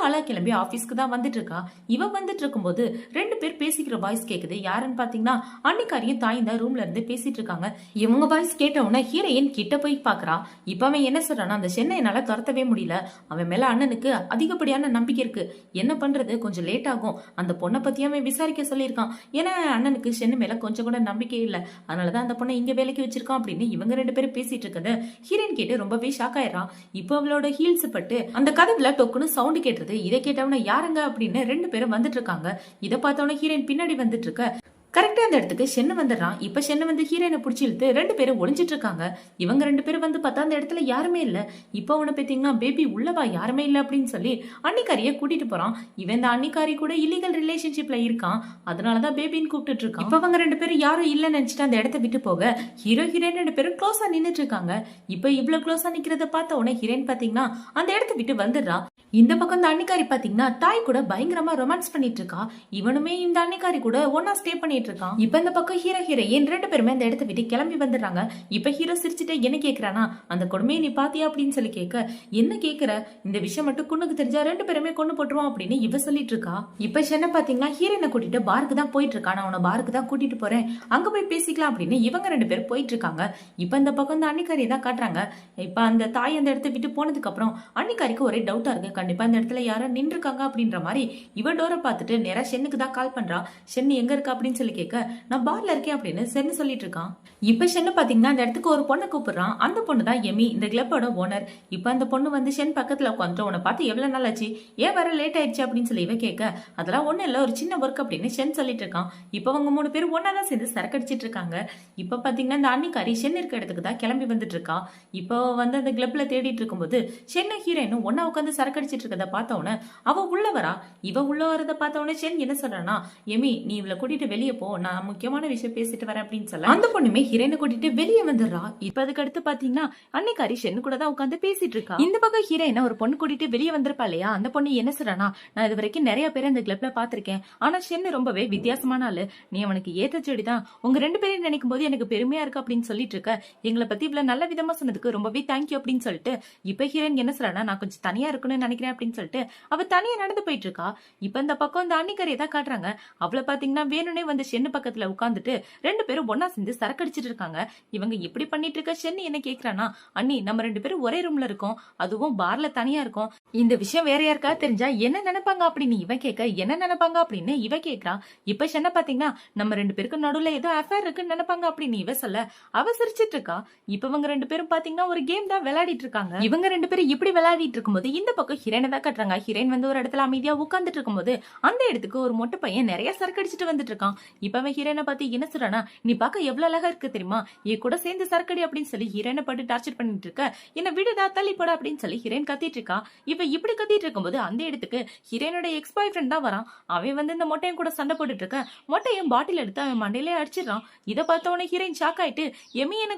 ஆளா கிளம்பி ஆபீஸ்க்கு தான் வந்துட்டு இருக்கா. இவ வந்துட்டு இருக்கும்போது ரெண்டு பேர் பேசிக்கிற வாய்ஸ் கேக்குது. யாருன்னு பாத்தீங்கன்னா அன்னிக்காரியும் தாயும் தான் ரூம்ல இருந்து பேசிட்டு இருக்காங்க. இவங்க வாய்ஸ் கேட்ட உடனே ஹீரோயின் கிட்ட போய் பாக்குறா. இப்ப அவன் என்ன சொல்றானா, அந்த சென்னை என்னால துரத்தவே முடியல, அவன் மேல அண்ணனுக்கு அதிகப்படியான நம்பிக்கை இருக்கு, என்ன பண்றது கொஞ்சம் லேட் ஆகும், அந்த பொண்ணை பத்தி அவன் விசாரிக்க சொல்லியிருக்கான், ஏன்னா அண்ணனுக்கு சென்னை மேல கொஞ்சம் கூட நம்பிக்கை இல்ல, அதனாலதான் அந்த பொண்ணை இங்க வேலைக்கு வச்சிருக்கான் அப்படின்னு இவங்க ரெண்டு பேரும் பேசிட்டு இருக்கத ஹீரோயின் கேட்டு ரொம்பவே ஷாக் ஆயிடுறான். இப்போ அவளோட ஹீல்ஸ் பட்டு அந்த கதவுல டொக்குன்னு சவுண்ட் கேட்டுருது. இதை கேட்டவன யாருங்க அப்படின்னு ரெண்டு பேரும் வந்துட்டு இருக்காங்க. இதை பார்த்தவன ஹீரோயின் பின்னாடி வந்துட்டு இருக்க. கரெக்டா அந்த இடத்துக்கு ஷென்னு வந்துடுறான். இப்ப ஷென்னு வந்து ஹீரோயினை பிடிச்சி இழுத்து ரெண்டு பேரும் ஒளிஞ்சிட்டு இருக்காங்க. இவங்க ரெண்டு பேரும் வந்து பார்த்தா அந்த இடத்துல யாருமே இல்ல. இப்ப அவனை பார்த்தீங்கன்னா பேபி உள்ளவா யாருமே இல்ல அப்படின்னு சொல்லி அன்னிக்காரிய கூட்டிட்டு போறான். இவன் இந்த அன்னிக்காரி கூட இல்லீகல் ரிலேஷன்ஷிப்ல இருக்கான், அதனாலதான் பேபின்னு கூப்பிட்டு இருக்கான். இப்ப அவங்க ரெண்டு பேரும் யாரும் இல்லன்னு நினைச்சிட்டு அந்த இடத்த விட்டு போக ஹீரோ ஹீரோயின் ரெண்டு பேரும் க்ளோஸா நின்னுட்டு இருக்காங்க. இப்ப இவ்வளவு க்ளோஸா நிக்கிறத பார்த்த உடனே ஹீரோயின் பாத்தீங்கன்னா அந்த இடத்த விட்டு வந்துடுறா. இந்த பக்கம் இந்த அன்னிக்காரி பாத்தீங்கன்னா தாய் கூட பயங்கரமா ரொமான்ஸ் பண்ணிட்டு இருக்கா. இவனுமே இந்த அன்னிக்காரி கூட ஒன்னா ஸ்டே பண்ணிட்டு இருக்கான். இப்ப இந்த பக்கம் ஹீரோ ஹீரோயின் ரெண்டு பேருமே அந்த இடத்த விட்டு கிளம்பி வந்துடுறாங்க. இப்ப ஹீரோ சிரிச்சுட்டு என்ன கேக்குறானா, அந்த கொடுமையை நீ பாத்தியா அப்படின்னு சொல்லி கேட்க, என்ன கேக்குற, இந்த விஷயம் மட்டும் குண்ணுக்கு தெரிஞ்சா ரெண்டு பேருமே கொண்டு போட்டுருவோம் அப்படின்னு இவ சொல்லிட்டு இருக்கா. இப்ப சென்னை பாத்தீங்கன்னா ஹீரோயினை கூட்டிட்டு பாருக்கு தான் போயிட்டு இருக்கா. நான் உன பாருக்கு தான் கூட்டிட்டு போறேன், அங்க போய் பேசிக்கலாம் அப்படின்னு இவங்க ரெண்டு பேரும் போயிட்டு இருக்காங்க. இப்ப இந்த பக்கம் இந்த அன்னிக்காரியை தான் காட்டுறாங்க. இப்ப அந்த தாய் அந்த இடத்த விட்டு போனதுக்கு அப்புறம் அன்னிக்காரிக்கு ஒரே டவுட்டா இருக்கு, கண்டிப்பா இந்த இடத்துல யாரோ நின்று இருக்காங்க அப்படின்ற மாதிரி இவ டோரை பார்த்துட்டு நேரா ஷென்னுக்கு தான் கால் பண்றா. ஷென் எங்க இருக்கா அப்படின்னு சொல்லி கேட்க, நான் பார்ல இருக்கேன் அப்படின்னு சென்னு சொல்லிட்டு இருக்கான். இப்ப ஷென்னு பாத்தீங்கன்னா அந்த இடத்துக்கு ஒரு பொண்ணை கூப்பிடுறான். அந்த பொண்ணு தான் எமி, இந்த கிளப்போட ஓனர். இப்ப அந்த பொண்ணு வந்து ஷென் பக்கத்துல உட்காந்து உன்னை பார்த்து எவ்வளவு நாள் ஆச்சு, ஏன் வர லேட் ஆயிடுச்சு அப்படின்னு சொல்லி இவ கேட்க, அதெல்லாம் ஒண்ணு இல்ல, ஒரு சின்ன ஒர்க் அப்படின்னு ஷென் சொல்லிட்டு இருக்கான். இப்ப அவங்க மூணு பேரும் ஒன்னாதான் சேர்ந்து சரக்கடிச்சிட்டு இருக்காங்க. இப்ப பாத்தீங்கன்னா இந்த அன்னிக்காரி ஷென் இருக்க இடத்துக்கு தான் கிளம்பி வந்துட்டு இருக்கா. இப்போ வந்து அந்த கிளப்ல தேடிட்டு இருக்கும்போது ஷென்னு ஹீரோயினும் ஒன்னா உட்காந்து சரக்கடிச்சிட்டு இருக்கத பார்த்தவன அவ உள்ள வரா. இவ உள்ள வரத பார்த்தவன ஷென் என்ன சொல்றானா, எமி நீ இவளை கூட்டிட்டு வெளியே போ, நான் முக்கியமான விஷயம் பேசிட்டு வரேன் அப்படின்னு சொல்ல அந்த பொண்ணுமே ஹீரோயினை கூட்டிட்டு வெளியே வந்துடுறா. இப்ப அதுக்கு அடுத்து பாத்தீங்கன்னா அன்னிக்காரி ஷென் கூட தான் உட்காந்து பேசிட்டு இருக்கா. இந்த பக்கம் ஹீரோயினை ஒரு பொண்ணு கூட்டிட்டு வெளியே வந்திருப்பா இல்லையா, அந்த பொண்ணு என்ன சொல்றானா, நான் இது வரைக்கும் நிறைய பேரை இந்த கிளப்ல பாத்திருக்கேன், ஆனா ஷென் ரொம்பவே வித்தியாசமான ஆளு, நீ அவனுக்கு ஏத்த செடி தான், உங்க ரெண்டு பேரையும் நினைக்கும் போது எனக்கு பெருமையா இருக்கு அப்படின்னு சொல்லிட்டு இருக்க, எங்களை பத்தி இவ்வளவு நல்ல விதமா சொன்னதுக்கு ரொம்பவே தேங்க்யூ அப்படின்னு சொல்லிட்டு இப்ப ஹீரோயின் என்ன சொல்றானா, நான் கொஞ்சம் தனியா இருக்கணும்னு நினைக்கிறேன் அப்படின்னு சொல்லிட்டு அவ தனியா நடந்து போயிட்டு இருக்கா. இப்ப இந்த பக்கம் இந்த அன்னிக்காரியை தான் காட்டுறாங்க. அவளை பாத்தீங்கன்னா வேணும்னே வந்து நம்ம ஷென்னு பக்கத்துல உட்காந்துட்டு 2 பேரும் ஒன்னா சேர்ந்து சரக்கடிச்சிட்டு இருக்காங்க. இவங்க இப்படி பண்ணிட்டு இருக்க ஷென்னு என்ன கேக்குறானா, அண்ணி நம்ம 2 பேரும் ஒரே ரூம்ல இருக்கோம், அதுவும் பார்ல தனியா இருக்கோம், இந்த விஷயம் வேற யாருக்கா தெரிஞ்சா என்ன நினைப்பாங்க அப்படின்னு இவன் கேட்க, என்ன நினைப்பாங்க அப்படின்னு இவ கேக்குறா. இப்ப ஷென்ன பாத்தீங்கன்னா நம்ம 2 பேருக்கு நடுவுல ஏதோ அஃபேர் இருக்குன்னு நினைப்பாங்க அப்படின்னு இவ சொல்ல அவ சிரிச்சிட்டு இருக்கா. இப்ப இவங்க 2 பேரும் பாத்தீங்கன்னா ஒரு கேம் தான் விளையாடிட்டு இருக்காங்க. இவங்க 2 பேரும் இப்படி விளையாடிட்டு இருக்கும்போது இந்த பக்கம் ஹீரோனை தான் கட்டுறாங்க. ஹீரோயின் வந்து ஒரு இடத்துல அமைதியா உட்கார்ந்துட்டு இருக்கும்போது அந்த இடத்துக்கு ஒரு மொட்டை பையன் நிறைய சரக்கு அடிச்சிட்டு வந்துட்டு இருக்கான். இப்ப அவன் ஹீரோனை பார்த்து என்ன சொல்றானா, நீ பார்க்க எவ்வளவு அழகா இருக்கு தெரியுமா, என் கூட சேர்ந்து சரக்கடி அப்படின்னு சொல்லி ஹீரோனை பட்டு டார்ச்சர் பண்ணிட்டு இருக்க, என்ன விடுதா தள்ளி போட அப்படின்னு சொல்லி ஹீரோயின் கத்திட்டு இருக்கா. இப்ப இப்படி கத்திட்டு இருக்கும்போது அந்த இடத்துக்கு ஹீரோனோட எக்ஸ் பாய் ஃப்ரெண்ட் தான் வரான். அவன் வந்து இந்த மொட்டையும் கூட சண்டை போட்டுட்டு இருக்க, மொட்டையும் பாட்டில் எடுத்து அவன் மண்டையிலே அடிச்சிடறான். இதை பார்த்தவன ஹீரோயின் ஷாக் ஆயிட்டு, எமி என்ன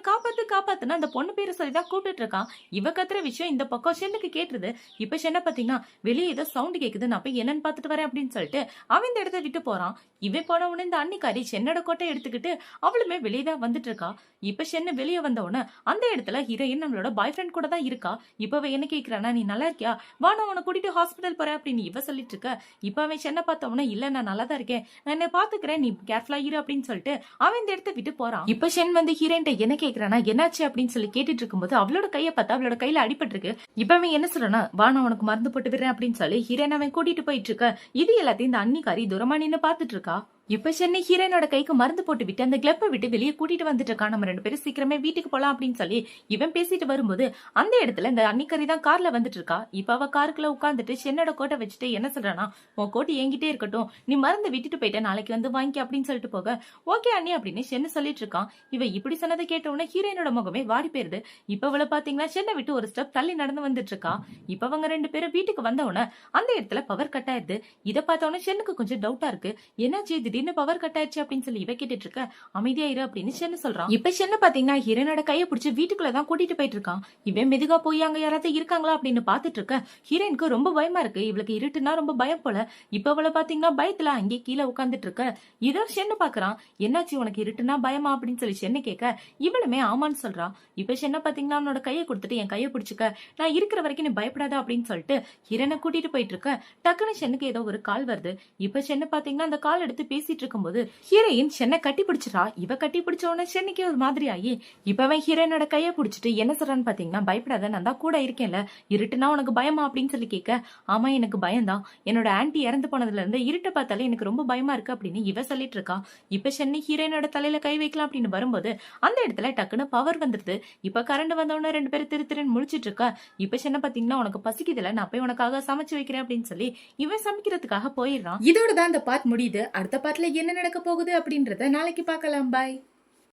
காப்பாத்துனா அந்த பொண்ணு பேரை சொல்லிதான் கூப்பிட்டு இருக்கான். இவ கத்துற விஷயம் இந்த பக்கம் ஷென்னுக்கு கேட்டுருது. இப்ப ஷென்ன பாத்தீங்கன்னா வெளியே ஏதோ சவுண்ட் கேக்குது, நான் போய் என்னன்னு பாத்துட்டு வரேன் அப்படின்னு சொல்லிட்டு அவன் இந்த இடத்த விட்டு போறான். இவன் போன உடனே இந்த அன்னிக்காரி ஷென்னோட கோட்டை எடுத்துக்கிட்டு அவளுமே வெளியே தான் வந்துட்டு இருக்கா. இப்ப ஷென்னு வெளியே வந்த உடனே அந்த இடத்துல ஹீரோயின் நம்மளோட பாய் ஃப்ரெண்ட் கூட தான் இருக்கா. இப்ப என்ன கேக்குறானா, நீ நல்லா இருக்கியா, வா நான் உன்னை கூட்டிட்டு ஹாஸ்பிட்டல் போறேன் அப்படின்னு இவ சொல்லிட்டு இருக்க. இப்ப அவன் ஷென்ன பார்த்தவன, இல்ல நான் நல்லா தான் இருக்கேன், நான் என்ன பாத்துக்கிறேன், நீ கேர்ஃபுல்லா இரு அப்படின்னு சொல்லிட்டு அவன் இந்த இடத்த விட்டு போறான். இப்ப ஷென் வந்து ஹீரோயின்ட்ட என்ன கேக்குறானா, என்னாச்சு அப்படின்னு சொல்லி கேட்டுட்டு இருக்கும்போது அவளோட கையை பார்த்தா அவளோட கையில அடிபட்டு இருக்கு. இப்ப அவன் என்ன சொல்றானா, வா நான் உனக்கு மருந்து போட்டு விடுறேன் அப்படின்னு சொல்லி ஹீரோயின் அவன் கூட்டிட்டு போயிட்டு இருக்க. இது எல்லாத்தையும் இந்த அன்னிக்காரி தூரமா நின்னு பாத்துட்டு இருக்கா. இப்ப சென்னை ஹீரோனோட கைக்கு மருந்து போட்டு விட்டு அந்த கிளப்பை விட்டு வெளியே கூட்டிட்டு வந்துட்டு இருக்கான். நம்ம 2 பேரும் சீக்கிரமே வீட்டுக்கு போலாம் அப்படின்னு சொல்லி இவன் பேசிட்டு வரும்போது அந்த இடத்துல இந்த அன்னிக்கறி தான் கார்ல வந்துட்டு இருக்கா. இப்ப அவ காருக்குள்ள உட்காந்துட்டு சென்னோட கோட்டை வச்சுட்டு என்ன சொல்றானா, உன் கோட்டை என்கிட்டே இருக்கட்டும், நீ மருந்து விட்டுட்டு போயிட்ட, நாளைக்கு வந்து வாங்கி அப்படின்னு சொல்லிட்டு போக, ஓகே அண்ணி அப்படின்னு சென்ன சொல்லிட்டு இருக்கான். இவ இப்படி சொன்னதை கேட்ட உடனே ஹீரோனோட முகமே வாடி போயிருது. இப்ப அவளை பாத்தீங்கன்னா சென்னை விட்டு ஒரு ஸ்டெப் தள்ளி நடந்து வந்துட்டு இருக்கா. இப்ப அவங்க 2 பேரும் வீட்டுக்கு வந்த உடனே அந்த இடத்துல பவர் கட் ஆயிருது. இதை பார்த்த உடனே சென்னுக்கு கொஞ்சம் டவுட்டா இருக்கு, என்னாச்சு திடீர்னு பவர் கட் ஆயிடுச்சு அப்படின்னு சொல்லி இவ கேட்டுட்டு இருக்க. அமைதியா இரு அப்படின்னு சென்னு சொல்றான். இப்ப சென்னு பாத்தீங்கன்னா ஹீரோனோட கையை பிடிச்சி வீட்டுக்குள்ளதான் கூட்டிட்டு போயிட்டு இருக்கான். இவன் மெதுகா போய் அங்க யாராவது இருக்காங்களா அப்படின்னு பாத்துட்டு இருக்க. ஹீரோனுக்கு ரொம்ப பயமா இருக்கு, இவளுக்கு இருட்டுனா ரொம்ப பயம் போல. இப்ப அவளை பாத்தீங்கன்னா பயத்துல அங்கே கீழே உட்காந்துட்டு இருக்க. இதோ சென்னு பாக்குறான், என்னாச்சு உனக்கு இருட்டுனா பயமா அப்படின்னு சொல்லி சென்னு கேட்க, இவளுமே ஆமான்னு சொல்றா. இப்ப சென்ன பாத்தீங்கன்னா அவனோட கையை கொடுத்துட்டு என் கையை பிடிச்சுக்க, நான் இருக்கிற வரைக்கும் நீ பயப்படாத அப்படின்னு சொல்லிட்டு ஹீரோனை கூட்டிட்டு போயிட்டு இருக்க. டக்குன்னு சென்னுக்கு ஏதோ ஒரு கால் வருது. இப்ப சென்னு பாத்தீங்கன்னா அந்த கால் எடுத்து பேசிட்டு இருக்கும்போது ஹீரோயின் சென்னை கட்டி பிடிச்சிடா. இவ கட்டி பிடிச்ச உடனே சென்னைக்கு ஒரு மாதிரி ஆகி இப்பவன் ஹீரோனோட கையை பிடிச்சிட்டு என்ன சொல்றான்னு பாத்தீங்கன்னா, பயப்படாத நான் தான் கூட இருக்கேன்ல, இருட்டுனா உனக்கு பயமா அப்படின்னு சொல்லி கேட்க, ஆமா எனக்கு பயம்தான், என்னோட ஆன்டி இறந்து போனதுல இருந்து இருட்டை பார்த்தாலே எனக்கு ரொம்ப பயமா இருக்கு அப்படின்னு இவ சொல்லிட்டு இருக்கா. இப்ப சென்னை ஹீரோனோட தலையில கை வைக்கலாம் அப்படின்னு வரும்போது அந்த இடத்துல டக்குன்னு பவர் வந்துருது. இப்ப கரண்ட் வந்தவொடனே 2 பேரும் திரு முழிச்சிட்டு இருக்கா. இப்ப சென்னை பாத்தீங்கன்னா, உனக்கு பசிக்குதுல, நான் போய் உனக்காக சமைச்சு வைக்கிறேன் அப்படின்னு சொல்லி இவன் சமைக்கிறதுக்காக போயிடுறான். இதோட தான் இந்த பார்ட் முடியுது. அடுத்த பார்ட்ல என்ன நடக்க போகுது அப்படின்றத நாளைக்கு பார்க்கலாம். பாய்.